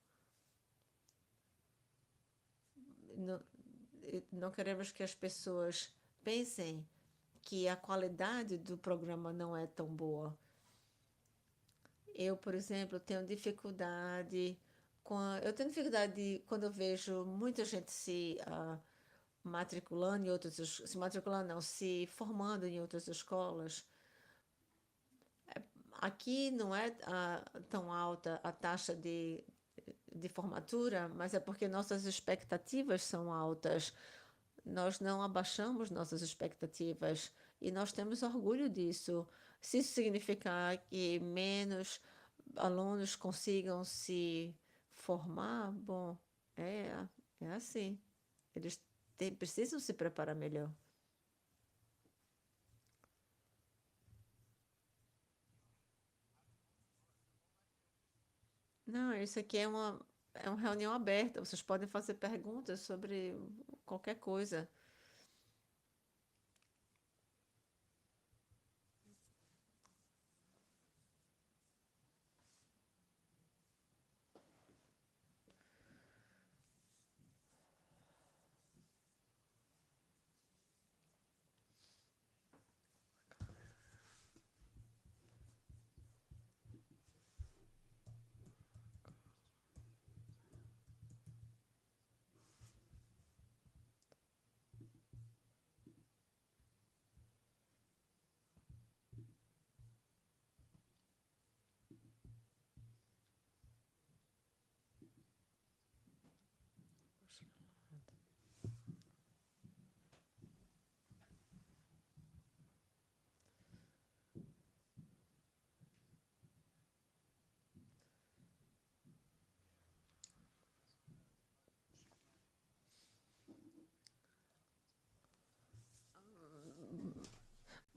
Não, não queremos que as pessoas pensem que a qualidade do programa não é tão boa. Eu, por exemplo, tenho dificuldade eu tenho dificuldade quando eu vejo muita gente matriculando em outras, se matriculando não, se formando em outras escolas. Aqui não é tão alta a taxa de formatura, mas é porque nossas expectativas são altas. Nós não abaixamos nossas expectativas e nós temos orgulho disso. Se isso significar que menos alunos consigam se formar, bom, é, é assim. Eles precisam se preparar melhor. Não, isso aqui é uma reunião aberta. Vocês podem fazer perguntas sobre qualquer coisa.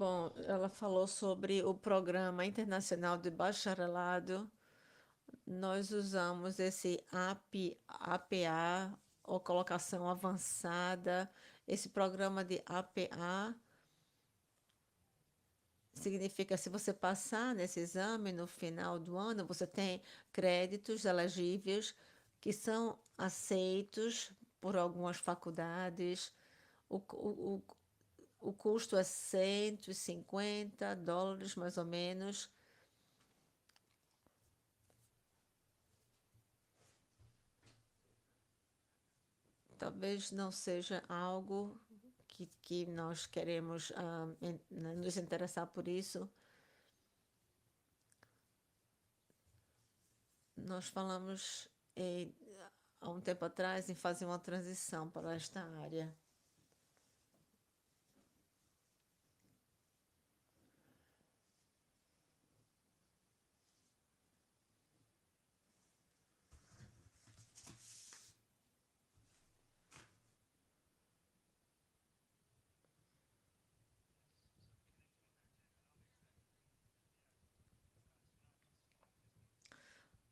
Bom, ela falou sobre o Programa Internacional de Bacharelado. Nós usamos esse APA, ou colocação avançada. Esse programa de APA significa se você passar nesse exame no final do ano, você tem créditos elegíveis que são aceitos por algumas faculdades. O, o, o, o custo é US$ 150, mais ou menos. Talvez não seja algo que nós queremos nos interessar por isso. Nós falamos há um tempo atrás em fazer uma transição para esta área.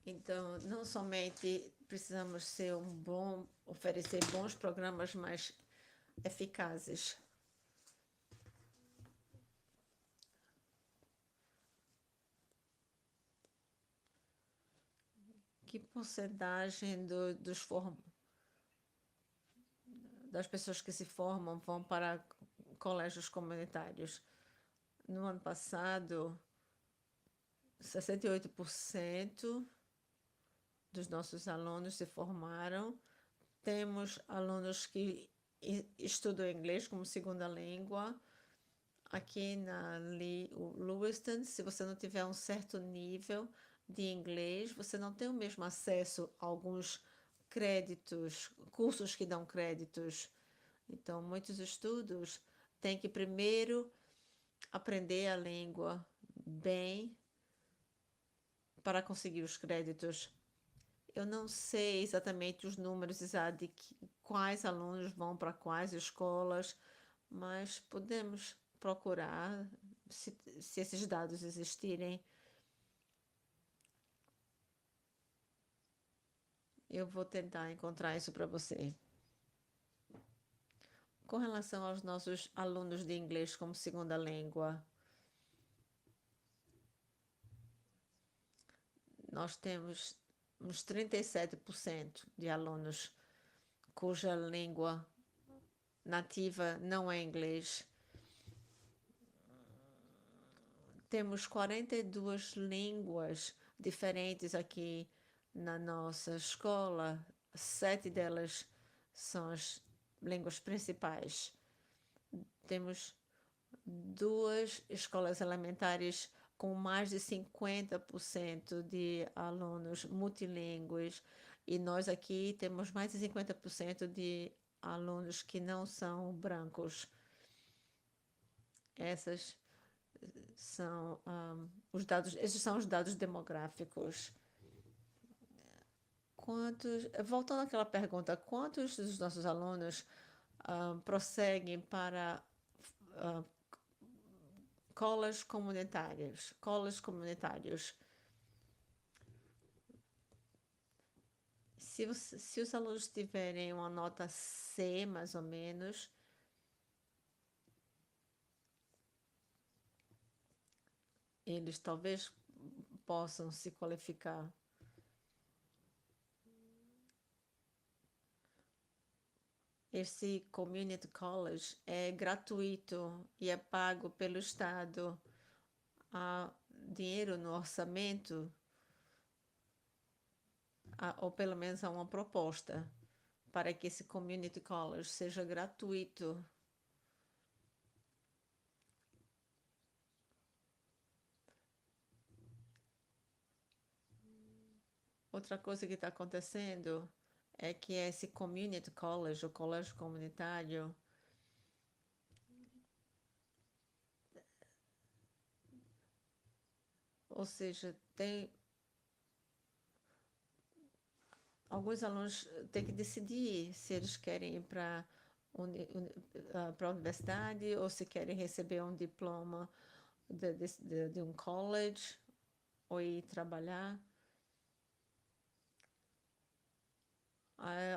Então, não somente precisamos ser oferecer bons programas mais eficazes. Que porcentagem das pessoas que se formam vão para colégios comunitários? No ano passado, 68% dos nossos alunos se formaram. Temos alunos que estudam inglês como segunda língua. Aqui na Lewiston, se você não tiver um certo nível de inglês, você não tem o mesmo acesso a alguns créditos, cursos que dão créditos. Então, muitos estudos têm que primeiro aprender a língua bem para conseguir os créditos. Eu não sei exatamente os números exatos de quais alunos vão para quais escolas, mas podemos procurar se esses dados existirem. Eu vou tentar encontrar isso para você. Com relação aos nossos alunos de inglês como segunda língua, nós temos uns 37% de alunos cuja língua nativa não é inglês. Temos 42 línguas diferentes aqui na nossa escola. 7 delas são as línguas principais. Temos 2 escolas elementares com mais de 50% de alunos multilingües, e nós aqui temos mais de 50% de alunos que não são brancos. Essas são os dados, esses são os dados demográficos. Voltando àquela pergunta, quantos dos nossos alunos prosseguem para colégios comunitários? Se os alunos tiverem uma nota C, mais ou menos, eles talvez possam se qualificar. Esse Community College é gratuito e é pago pelo Estado. Há dinheiro no orçamento, ou pelo menos há uma proposta para que esse Community College seja gratuito. Outra coisa que está acontecendo é que esse Community College, o colégio comunitário, ou seja, tem alguns alunos têm que decidir se eles querem ir para a universidade ou se querem receber um diploma de um college ou ir trabalhar.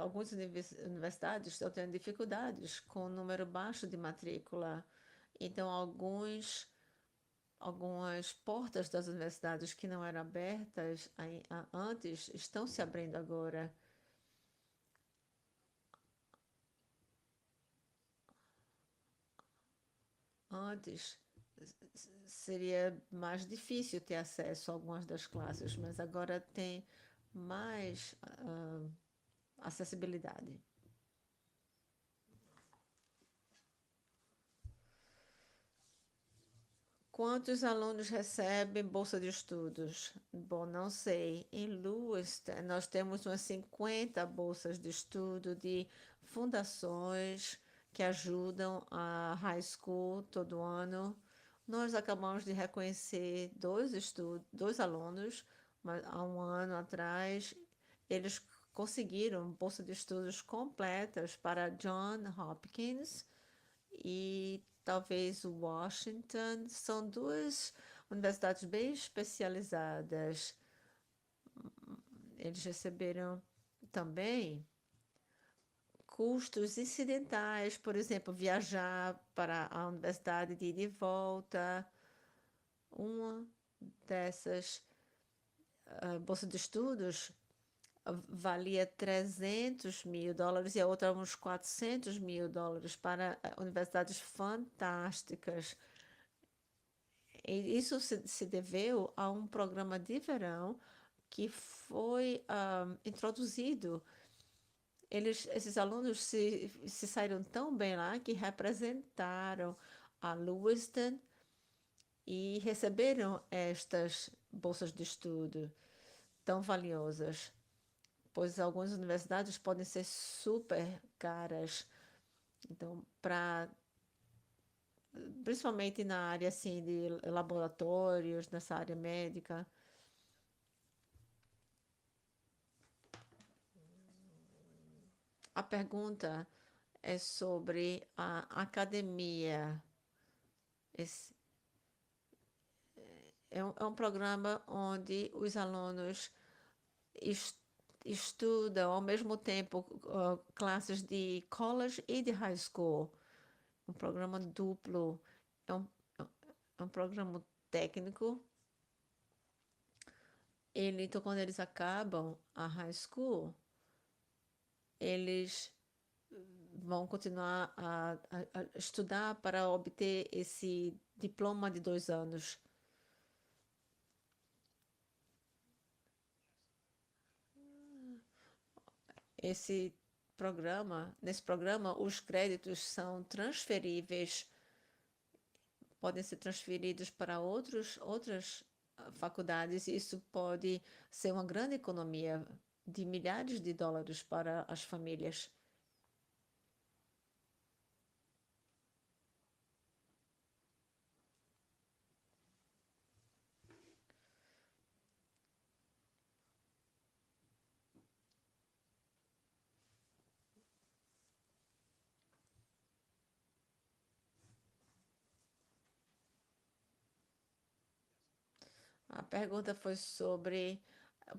Algumas universidades estão tendo dificuldades com o número baixo de matrícula. Então, algumas portas das universidades que não eram abertas antes estão se abrindo agora. Antes seria mais difícil ter acesso a algumas das classes, mas agora tem mais acessibilidade. Quantos alunos recebem bolsa de estudos? Bom, não sei. Em Lewiston, nós temos umas 50 bolsas de estudo de fundações que ajudam a high school todo ano. Nós acabamos de reconhecer dois alunos, mas há um ano atrás, eles conseguiram bolsa de estudos completas para John Hopkins e talvez Washington. São duas universidades bem especializadas, Eles receberam também custos incidentais, por exemplo, viajar para a universidade de ida e volta. Uma dessas bolsas de estudos valia US$ 300.000 e a outra uns US$ 400.000 para universidades fantásticas. E isso se deveu a um programa de verão que foi introduzido. Esses alunos se saíram tão bem lá que representaram a Lewiston e receberam estas bolsas de estudo tão valiosas, pois algumas universidades podem ser super caras. Então, principalmente na área assim de laboratórios, nessa área médica. A pergunta é sobre a academia. Esse é um programa onde os alunos est estudam ao mesmo tempo classes de college e de high school. Um programa duplo. É um, é um programa técnico. Então, quando eles acabam a high school, eles vão continuar a estudar para obter esse diploma de 2 anos. Nesse programa, os créditos são transferíveis, podem ser transferidos para outras faculdades, e isso pode ser uma grande economia de milhares de dólares para as famílias. A pergunta foi sobre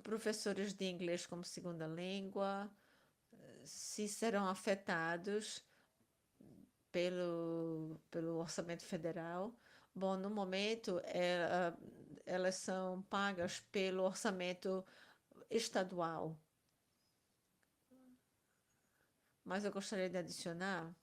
professores de inglês como segunda língua, se serão afetados pelo orçamento federal. Bom, no momento, elas são pagas pelo orçamento estadual. Mas eu gostaria de adicionar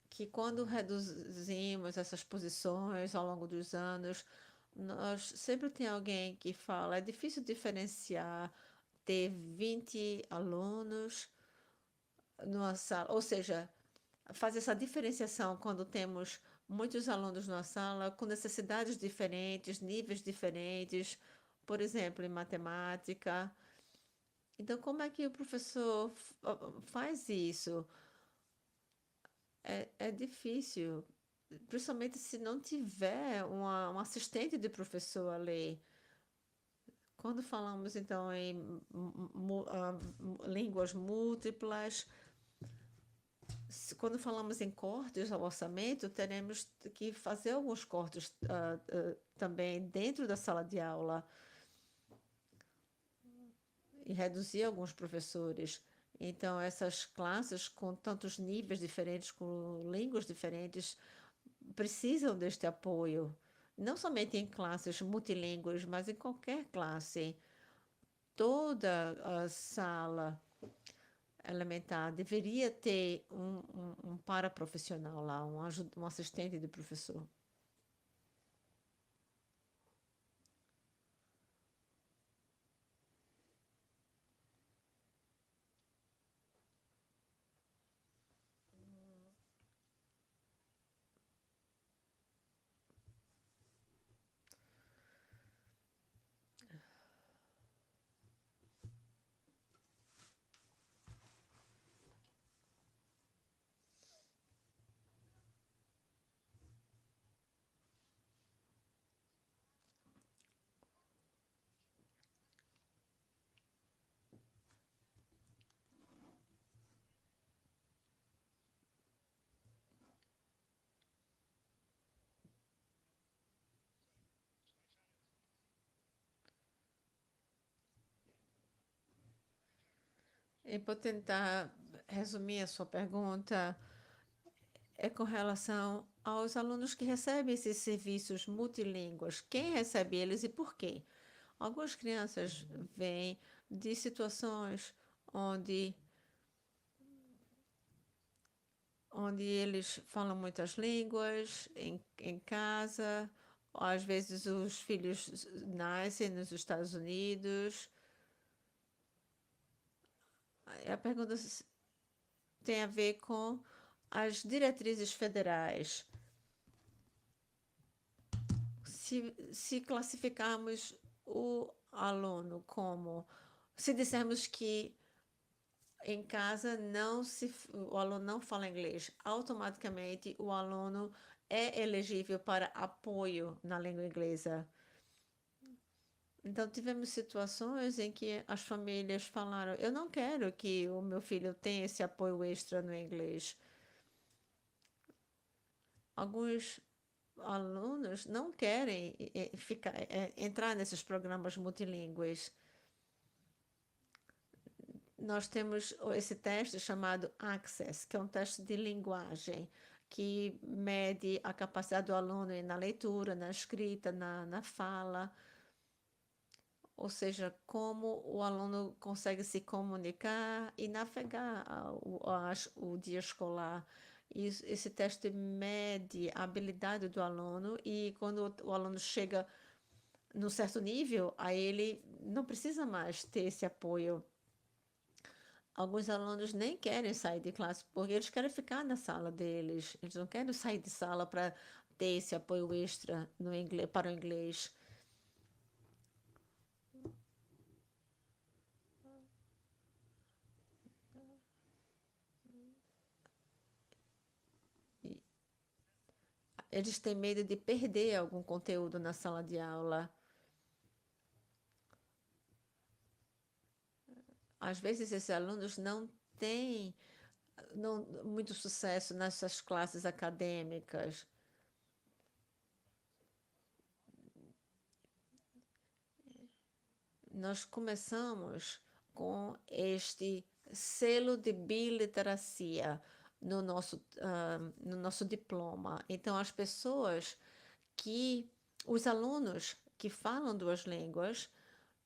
que quando reduzimos essas posições ao longo dos anos, nós sempre tem alguém que fala, é difícil diferenciar ter 20 alunos numa sala, ou seja, fazer essa diferenciação quando temos muitos alunos numa sala com necessidades diferentes, níveis diferentes, por exemplo, em matemática. Então, como é que o professor faz isso? É difícil, principalmente se não tiver um assistente de professor ali. Quando falamos, então, em línguas múltiplas, quando falamos em cortes ao orçamento, teremos que fazer alguns cortes também dentro da sala de aula e reduzir alguns professores. Então, essas classes com tantos níveis diferentes, com línguas diferentes, precisam deste apoio. Não somente em classes multilíngues, mas em qualquer classe. Toda a sala elementar deveria ter um paraprofissional lá, um assistente de professor. E para tentar resumir a sua pergunta, é com relação aos alunos que recebem esses serviços multilínguas. Quem recebe eles e por quê? Algumas crianças vêm de situações onde, onde eles falam muitas línguas em casa, às vezes os filhos nascem nos Estados Unidos. A pergunta tem a ver com as diretrizes federais. Se classificarmos o aluno como, se dissermos que em casa o aluno não fala inglês, automaticamente o aluno é elegível para apoio na língua inglesa. Então, tivemos situações em que as famílias falaram: eu não quero que o meu filho tenha esse apoio extra no inglês. Alguns alunos não querem entrar nesses programas multilingües. Nós temos esse teste chamado Access, que é um teste de linguagem, que mede a capacidade do aluno na leitura, na escrita, na fala, ou seja, como o aluno consegue se comunicar e navegar o dia escolar. Esse teste mede a habilidade do aluno e quando o aluno chega num certo nível, aí ele não precisa mais ter esse apoio. Alguns alunos nem querem sair de classe porque eles querem ficar na sala deles. Eles não querem sair de sala para ter esse apoio extra no inglês, para o inglês. Eles têm medo de perder algum conteúdo na sala de aula. Às vezes, esses alunos não têm muito sucesso nessas classes acadêmicas. Nós começamos com este selo de biliteracia no nosso diploma. Então, as pessoas os alunos que falam duas línguas,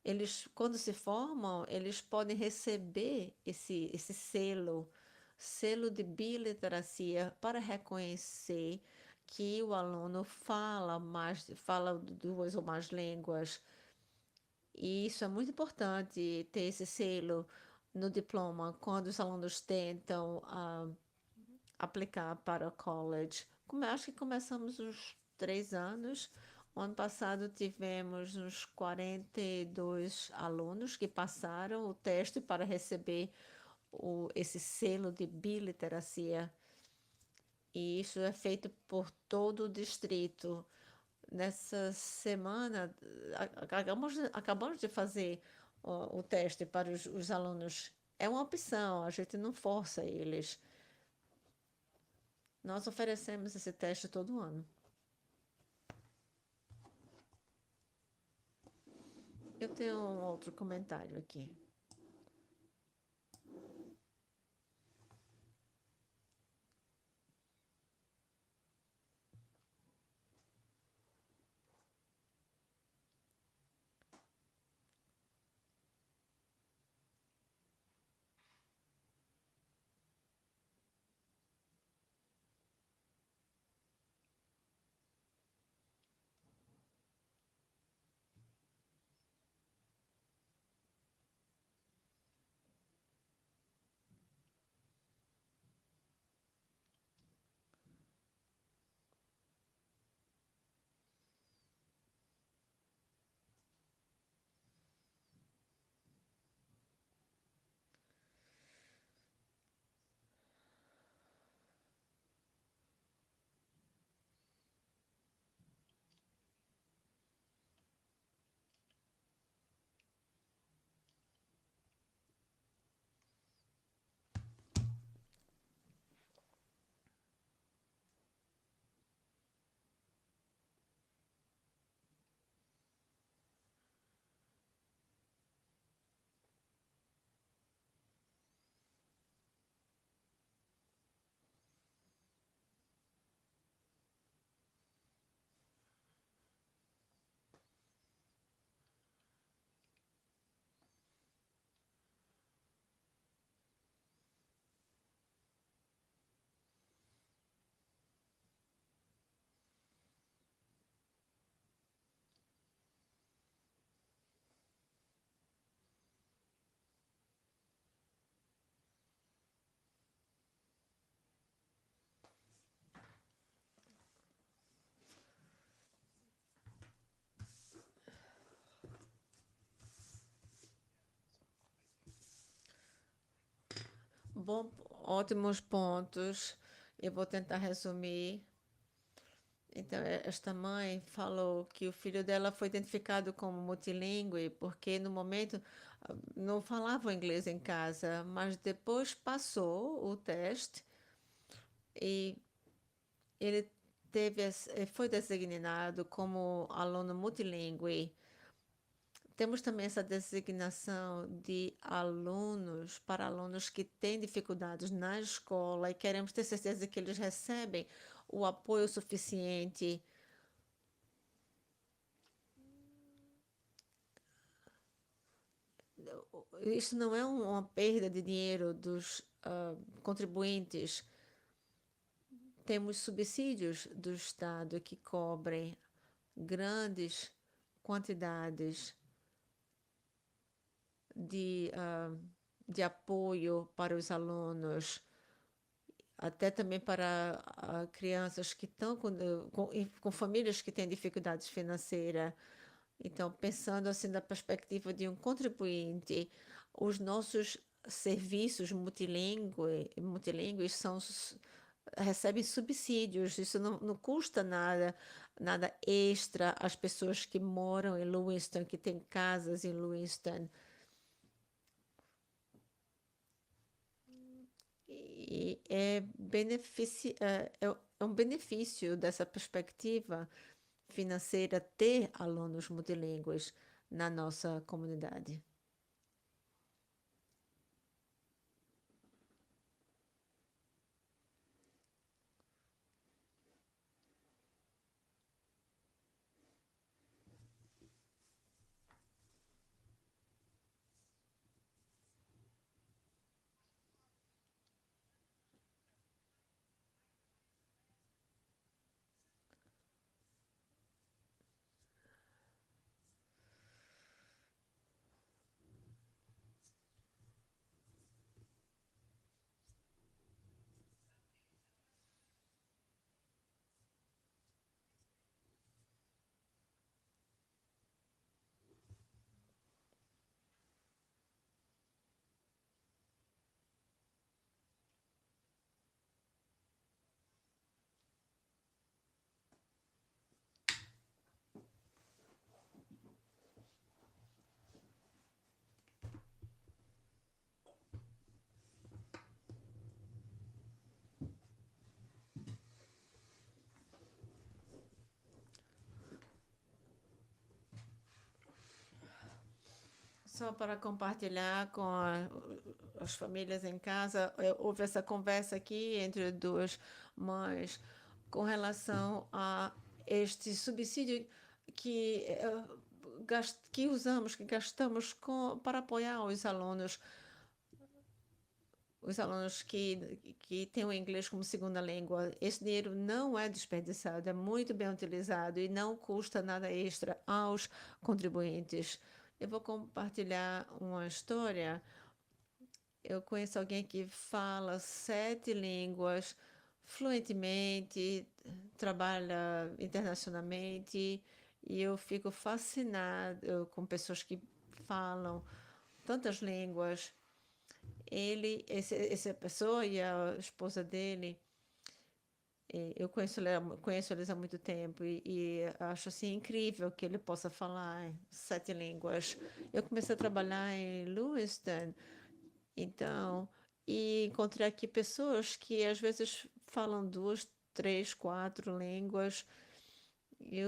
eles, quando se formam, eles podem receber esse selo de biliteracia para reconhecer que o aluno fala duas ou mais línguas. E isso é muito importante ter esse selo no diploma quando os alunos tentam aplicar para o college. Acho que começamos uns 3 anos. O ano passado tivemos uns 42 alunos que passaram o teste para receber esse selo de biliteracia. E isso é feito por todo o distrito. Nessa semana, acabamos de fazer o teste para os alunos. É uma opção, a gente não força eles. Nós oferecemos esse teste todo ano. Eu tenho um outro comentário aqui. Bom, ótimos pontos. Eu vou tentar resumir. Então, esta mãe falou que o filho dela foi identificado como multilingüe porque no momento não falava inglês em casa, mas depois passou o teste e ele foi designado como aluno multilingüe. Temos também essa designação de alunos para alunos que têm dificuldades na escola e queremos ter certeza de que eles recebem o apoio suficiente. Isso não é uma perda de dinheiro dos contribuintes. Temos subsídios do Estado que cobrem grandes quantidades de, de apoio para os alunos, até também para crianças que estão com famílias que têm dificuldades financeiras. Então, pensando assim da perspectiva de um contribuinte, os nossos serviços multilingües recebem subsídios, isso não custa nada extra às pessoas que moram em Lewiston, que têm casas em Lewiston. E é um benefício dessa perspectiva financeira ter alunos multilingües na nossa comunidade. Só para compartilhar com as famílias em casa, houve essa conversa aqui entre duas mães com relação a este subsídio que, que usamos, que gastamos para apoiar os alunos que têm o inglês como segunda língua. Esse dinheiro não é desperdiçado, é muito bem utilizado e não custa nada extra aos contribuintes. Eu vou compartilhar uma história. Eu conheço alguém que fala 7 línguas fluentemente, trabalha internacionalmente, e eu fico fascinado com pessoas que falam tantas línguas. Essa pessoa e a esposa dele, eu conheço eles há muito tempo e acho assim incrível que ele possa falar 7 línguas. Eu comecei a trabalhar em Lewiston, então, e encontrei aqui pessoas que às vezes falam 2, 3, 4 línguas. E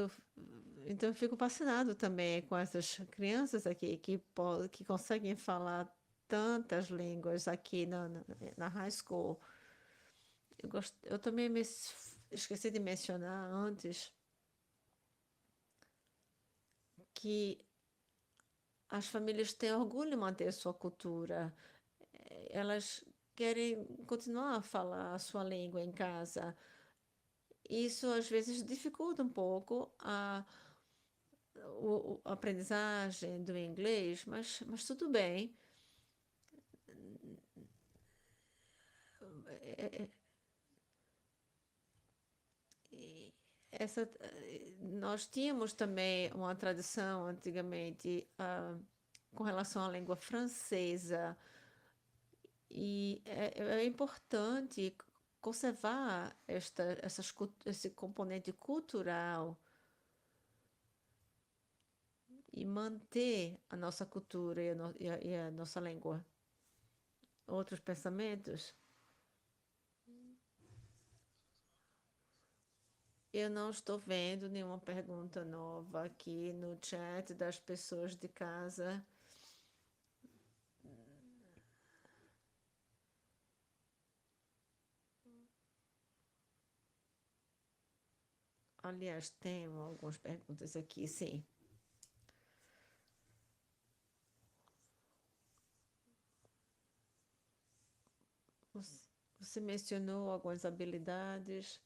então, eu fico fascinado também com essas crianças aqui que conseguem falar tantas línguas aqui na high school. Eu também esqueci de mencionar antes que as famílias têm orgulho de manter sua cultura. Elas querem continuar a falar a sua língua em casa. Isso às vezes dificulta um pouco a aprendizagem do inglês, mas tudo bem. É, é, e nós tínhamos também uma tradição antigamente com relação à língua francesa E é importante conservar esse componente cultural e manter a nossa cultura e a nossa língua. Outros pensamentos? Eu não estou vendo nenhuma pergunta nova aqui no chat das pessoas de casa. Aliás, tem algumas perguntas aqui, sim. Você mencionou algumas habilidades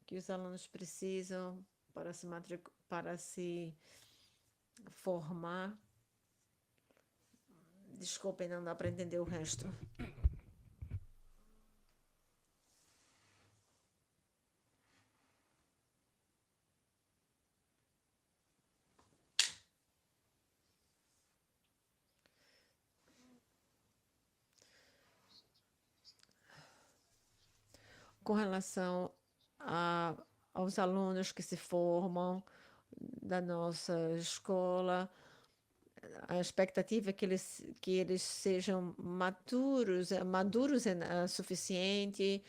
que os alunos precisam para se formar. Desculpem, não dá para entender o resto. Com relação a, aos alunos que se formam da nossa escola, a expectativa é que eles sejam maduros suficiente.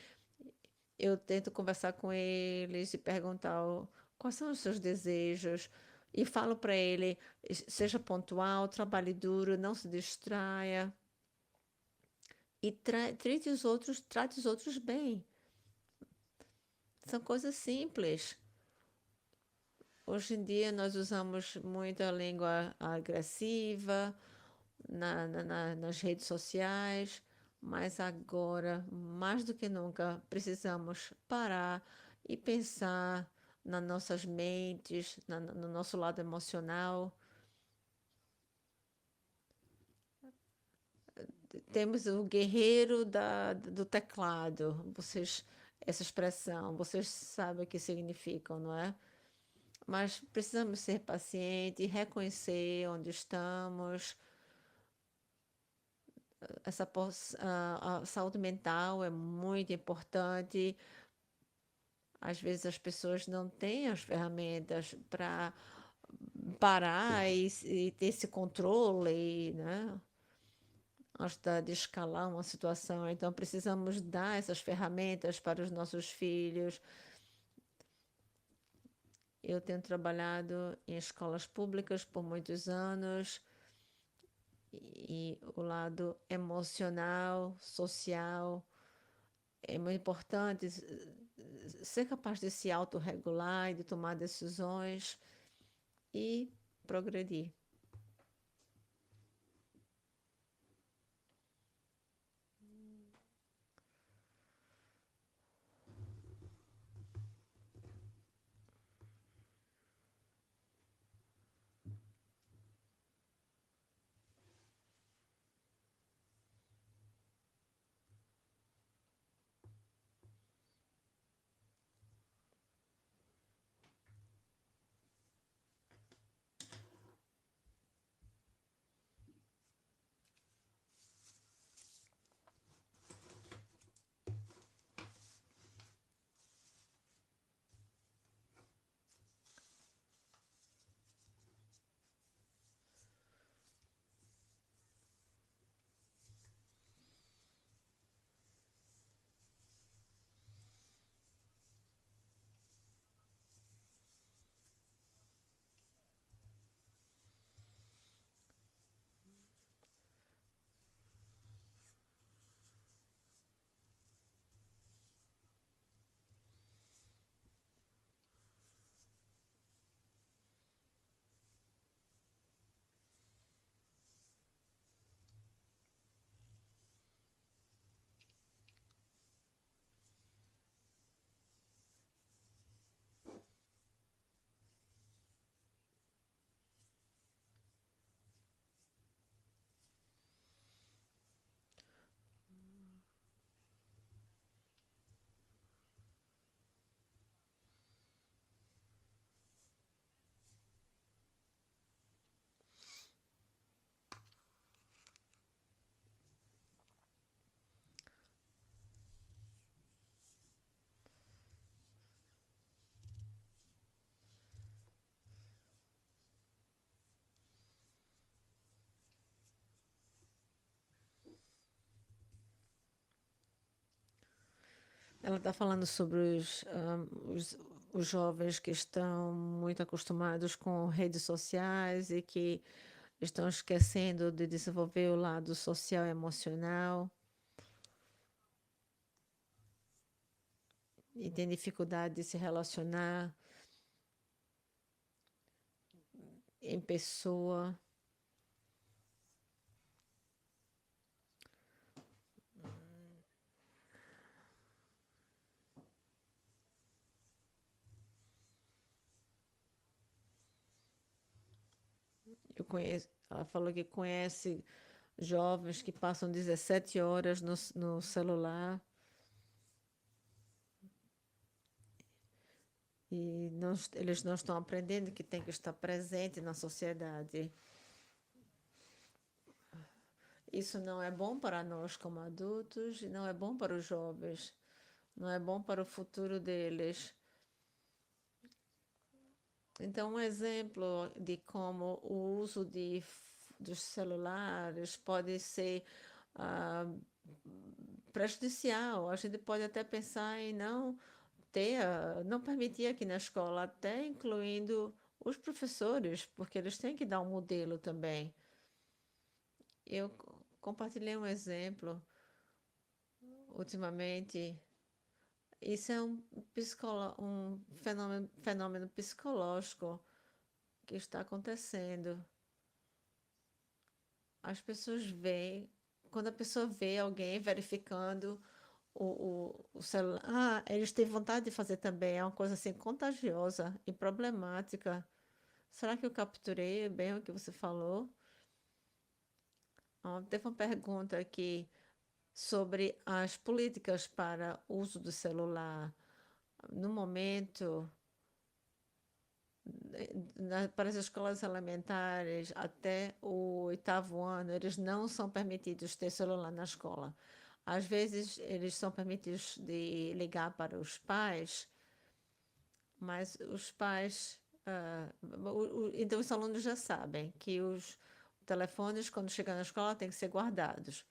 Eu tento conversar com eles e perguntar quais são os seus desejos e falo para ele, seja pontual, trabalhe duro, não se distraia e trate os outros bem. São coisas simples. Hoje em dia nós usamos muita língua agressiva nas redes sociais, mas agora, mais do que nunca, precisamos parar e pensar nas nossas mentes, no nosso lado emocional. Temos o guerreiro do teclado, essa expressão, vocês sabem o que significam, não é? Mas precisamos ser pacientes, reconhecer onde estamos. A saúde mental é muito importante. Às vezes as pessoas não têm as ferramentas para parar e ter esse controle, né? Antes de escalar uma situação. Então, precisamos dar essas ferramentas para os nossos filhos. Eu tenho trabalhado em escolas públicas por muitos anos e o lado emocional, social, é muito importante ser capaz de se autorregular e de tomar decisões e progredir. Ela está falando sobre os jovens que estão muito acostumados com redes sociais e que estão esquecendo de desenvolver o lado social e emocional e têm dificuldade de se relacionar em pessoa. Ela falou que conhece jovens que passam 17 horas no celular e eles não estão aprendendo que tem que estar presente na sociedade. Isso não é bom para nós como adultos e não é bom para os jovens, não é bom para o futuro deles. Então, um exemplo de como o uso dos celulares pode ser ah, prejudicial. A gente pode até pensar em não permitir aqui na escola, até incluindo os professores, porque eles têm que dar um modelo também. Eu compartilhei um exemplo ultimamente. Isso é um fenômeno psicológico que está acontecendo. As pessoas veem, quando a pessoa vê alguém verificando o celular, eles têm vontade de fazer também, é uma coisa assim contagiosa e problemática. Será que eu capturei bem o que você falou? Teve uma pergunta aqui sobre as políticas para uso do celular. No momento, para as escolas elementares, até o oitavo ano, eles não são permitidos ter celular na escola. Às vezes, eles são permitidos de ligar para os pais, mas os pais. Então, os alunos já sabem que os telefones, quando chegam na escola, têm que ser guardados.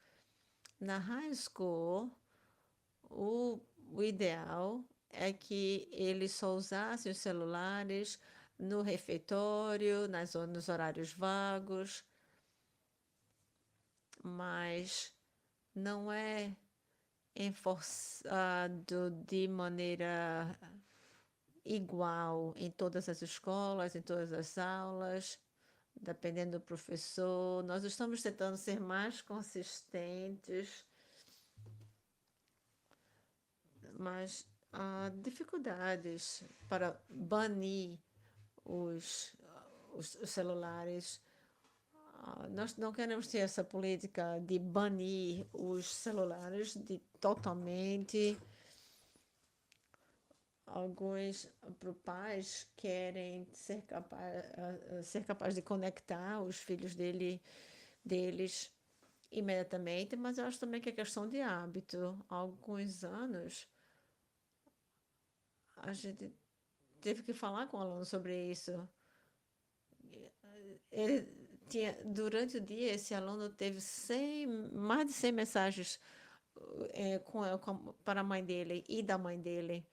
Na high school, o, o ideal é que eles só usassem os celulares no refeitório, nos horários vagos, mas não é enforçado de maneira igual em todas as escolas, em todas as aulas, dependendo do professor. Nós estamos tentando ser mais consistentes, mas há dificuldades para banir os, os celulares. Nós não queremos ter essa política de banir os celulares totalmente. Alguns pais querem ser capaz de conectar os filhos deles imediatamente, mas eu acho também que é questão de hábito. Há alguns anos, a gente teve que falar com o aluno sobre isso. Ele durante o dia, esse aluno teve mais de 100 mensagens para a mãe dele e da mãe dele.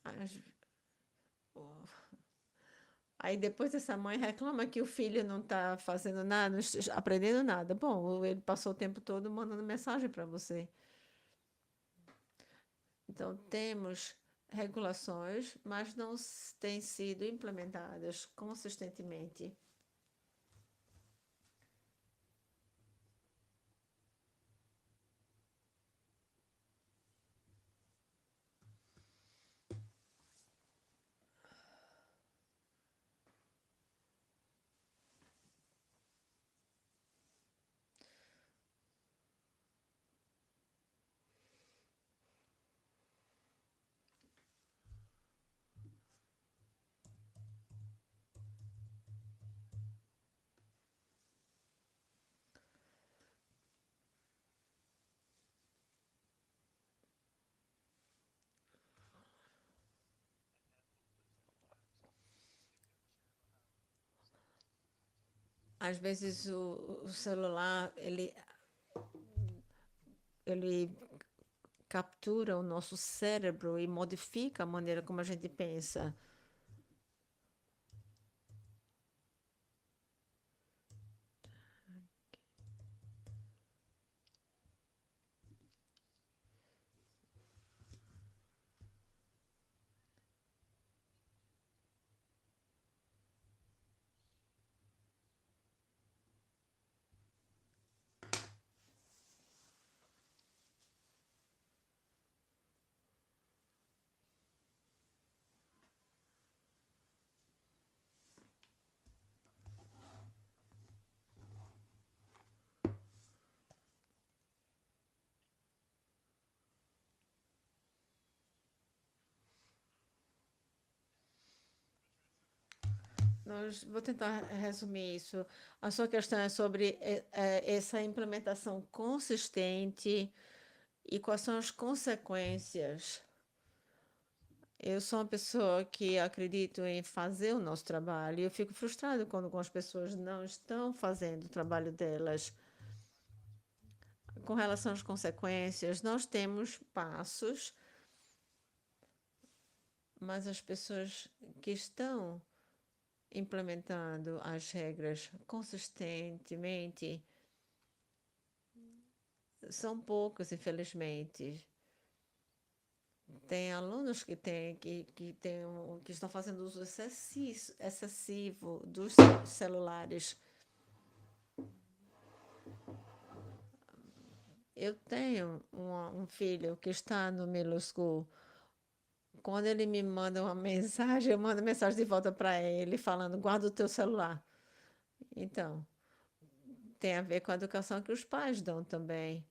As- Aí depois essa mãe reclama que o filho não está fazendo nada, não está aprendendo nada. Bom, ele passou o tempo todo mandando mensagem para você. Então, temos regulações, mas não têm sido implementadas consistentemente. Às vezes o celular, ele ele captura o nosso cérebro e modifica a maneira como a gente pensa. Vou tentar resumir isso. A sua questão é sobre essa implementação consistente e quais são as consequências. Eu sou uma pessoa que acredito em fazer o nosso trabalho e eu fico frustrado quando algumas pessoas não estão fazendo o trabalho delas. Com relação às consequências, nós temos passos, mas as pessoas que estão implementando as regras consistentemente são poucos, infelizmente. Tem alunos que estão fazendo uso excessivo dos celulares. Eu tenho um filho que está no middle school. Quando ele me manda uma mensagem, eu mando mensagem de volta para ele falando: guarda o teu celular. Então, tem a ver com a educação que os pais dão também.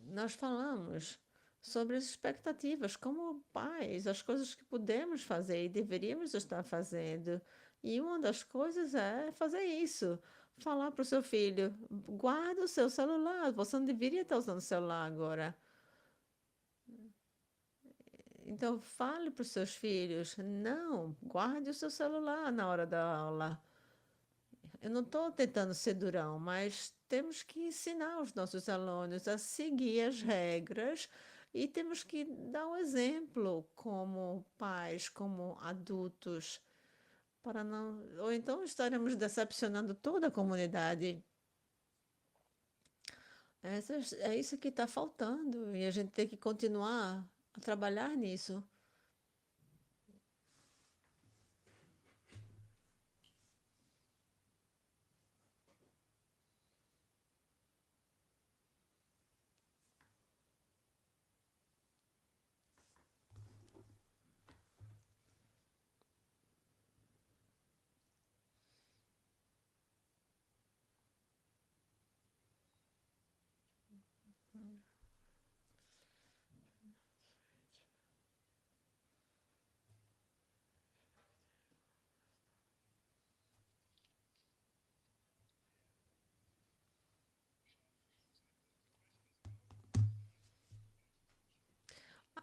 Nós falamos sobre as expectativas, como pais, as coisas que podemos fazer e deveríamos estar fazendo. E uma das coisas é fazer isso. Falar para o seu filho: guarda o seu celular, você não deveria estar usando o celular agora. Então, fale para os seus filhos: não, guarde o seu celular na hora da aula. Eu não estou tentando ser durão, mas temos que ensinar os nossos alunos a seguir as regras e temos que dar um exemplo como pais, como adultos, para não, ou então estaremos decepcionando toda a comunidade. É isso que está faltando e a gente tem que continuar a trabalhar nisso.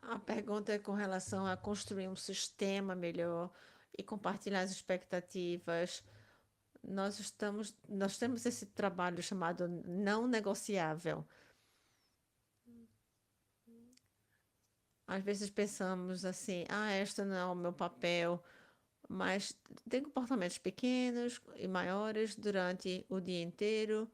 A pergunta é com relação a construir um sistema melhor e compartilhar as expectativas. Nós temos esse trabalho chamado não negociável. Às vezes pensamos assim, este não é o meu papel, mas tem comportamentos pequenos e maiores durante o dia inteiro.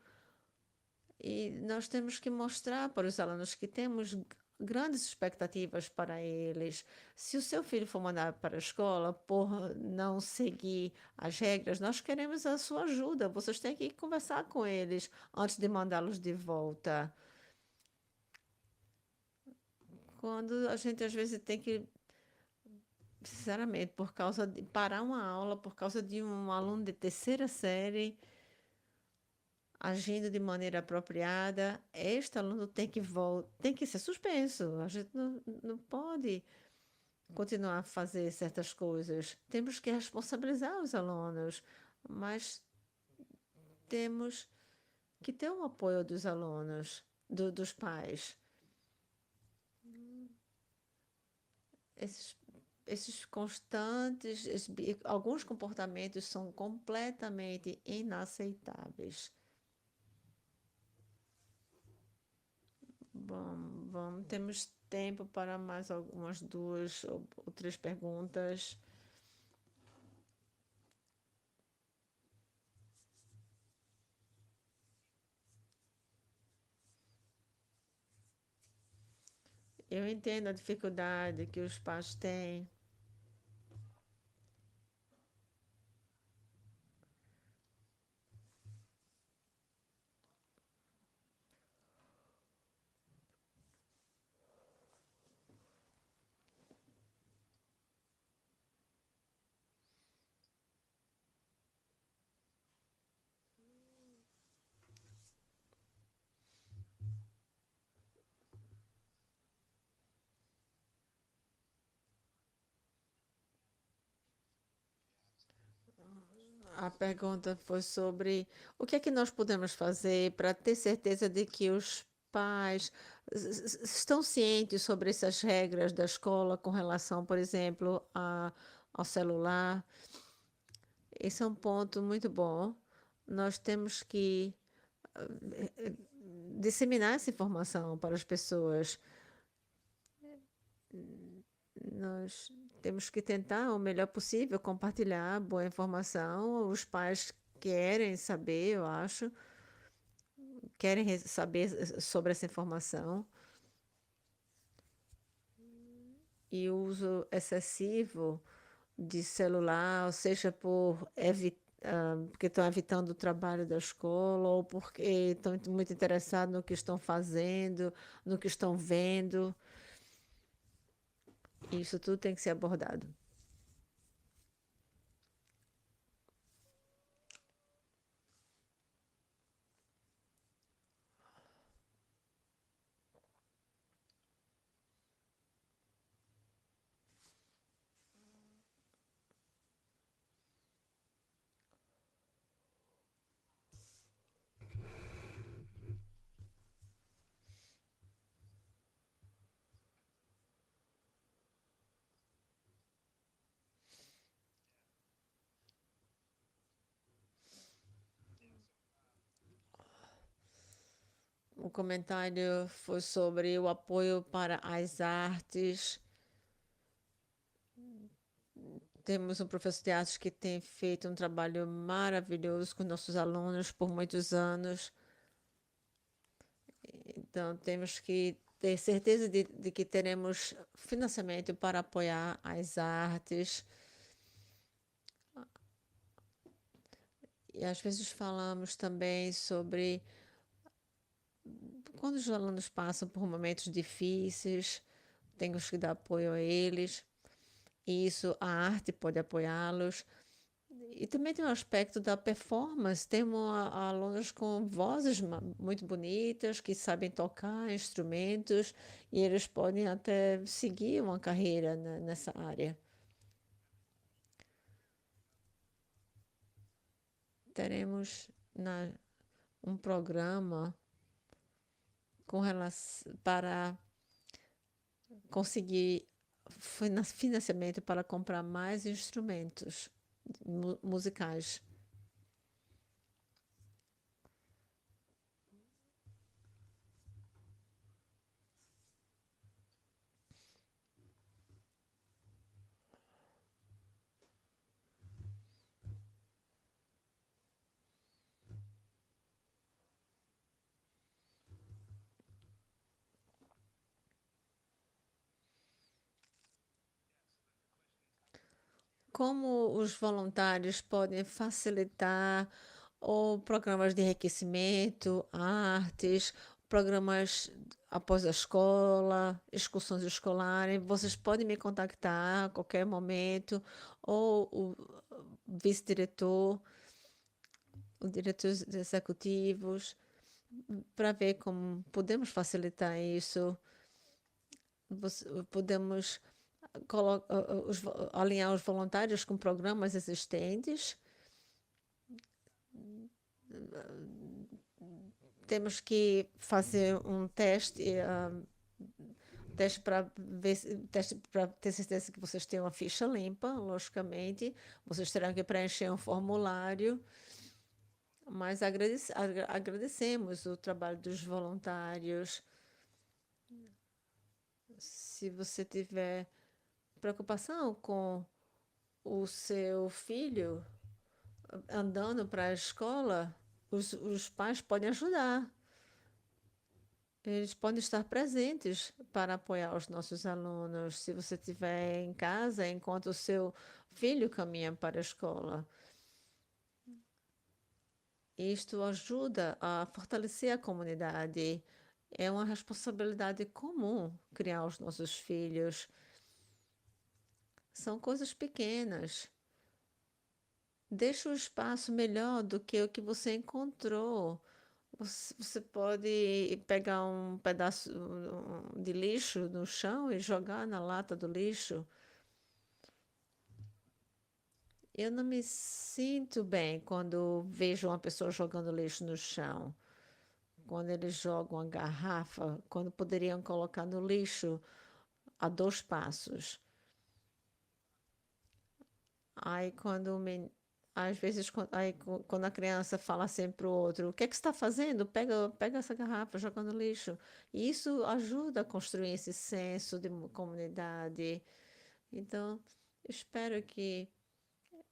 E nós temos que mostrar para os alunos que temos grandes expectativas para eles. Se o seu filho for mandado para a escola por não seguir as regras, nós queremos a sua ajuda. Vocês têm que conversar com eles antes de mandá-los de volta. Quando a gente às vezes tem que, sinceramente, por causa de parar uma aula, por causa de um aluno de terceira série agindo de maneira apropriada, este aluno tem que ser suspenso. A gente não pode continuar a fazer certas coisas. Temos que responsabilizar os alunos, mas temos que ter o apoio dos alunos, dos pais. Esses, esses constantes, alguns comportamentos são completamente inaceitáveis. Temos tempo para mais algumas duas ou três perguntas. Eu entendo a dificuldade que os pais têm. A pergunta foi sobre o que é que nós podemos fazer para ter certeza de que os pais estão cientes sobre essas regras da escola com relação, por exemplo, ao celular. Esse é um ponto muito bom. Nós temos que disseminar essa informação para as pessoas. Nós temos que tentar o melhor possível compartilhar boa informação. Os pais querem saber, eu acho, querem saber sobre essa informação. E o uso excessivo de celular, ou seja, porque estão evitando o trabalho da escola, ou porque estão muito interessados no que estão fazendo, no que estão vendo. Isso tudo tem que ser abordado. O comentário foi sobre o apoio para as artes. Temos um professor de artes que tem feito um trabalho maravilhoso com nossos alunos por muitos anos. Então, temos que ter certeza de que teremos financiamento para apoiar as artes. E às vezes falamos também sobre quando os alunos passam por momentos difíceis, temos que dar apoio a eles. E isso, a arte pode apoiá-los. E também tem o aspecto da performance. Temos alunos com vozes muito bonitas, que sabem tocar instrumentos, e eles podem até seguir uma carreira nessa área. Teremos um programa com relação, para conseguir financiamento para comprar mais instrumentos musicais. Como os voluntários podem facilitar ou programas de enriquecimento, artes, programas após a escola, excursões escolares. Vocês podem me contactar a qualquer momento, ou o vice-diretor, os diretores executivos, para ver como podemos facilitar isso. Podemos alinhar os voluntários com programas existentes. Temos que fazer um teste para ver, teste para ter certeza que vocês têm uma ficha limpa, logicamente. Vocês terão que preencher um formulário, mas agradecemos o trabalho dos voluntários. se você tiver preocupação com o seu filho andando para a escola, os pais podem ajudar. Eles podem estar presentes para apoiar os nossos alunos. Se você estiver em casa enquanto o seu filho caminha para a escola, isto ajuda a fortalecer a comunidade. É uma responsabilidade comum criar os nossos filhos. São coisas pequenas. Deixa o espaço melhor do que o que você encontrou. Você pode pegar um pedaço de lixo no chão e jogar na lata do lixo. Eu não me sinto bem quando vejo uma pessoa jogando lixo no chão. Quando eles jogam a garrafa, quando poderiam colocar no lixo a 2 passos. Aí quando o men... Às vezes, quando a criança fala assim para o outro, o que é que você está fazendo? Pega essa garrafa, joga no lixo. E isso ajuda a construir esse senso de comunidade. Então, espero que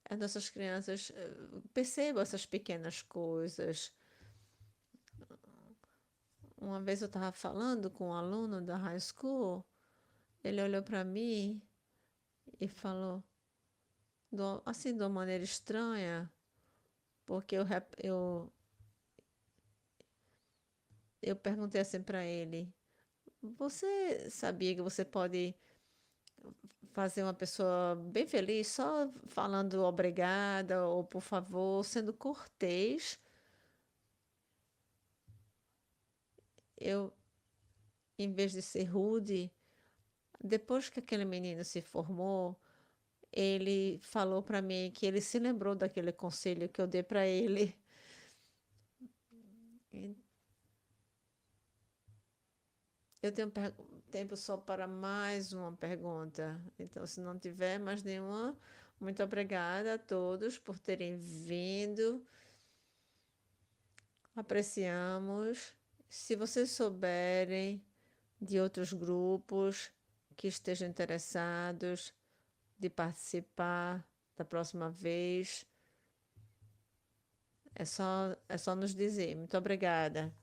as nossas crianças percebam essas pequenas coisas. Uma vez eu estava falando com um aluno da high school, ele olhou para mim e falou, assim, de uma maneira estranha, porque eu perguntei assim para ele: Você sabia que você pode fazer uma pessoa bem feliz só falando obrigada ou por favor, sendo cortês? Eu, em vez de ser rude, depois que aquele menino se formou, ele falou para mim que ele se lembrou daquele conselho que eu dei para ele. Eu tenho tempo só para mais uma pergunta. Então, se não tiver mais nenhuma, muito obrigada a todos por terem vindo. Apreciamos. Se vocês souberem de outros grupos que estejam interessados de participar da próxima vez, é só nos dizer. Muito obrigada.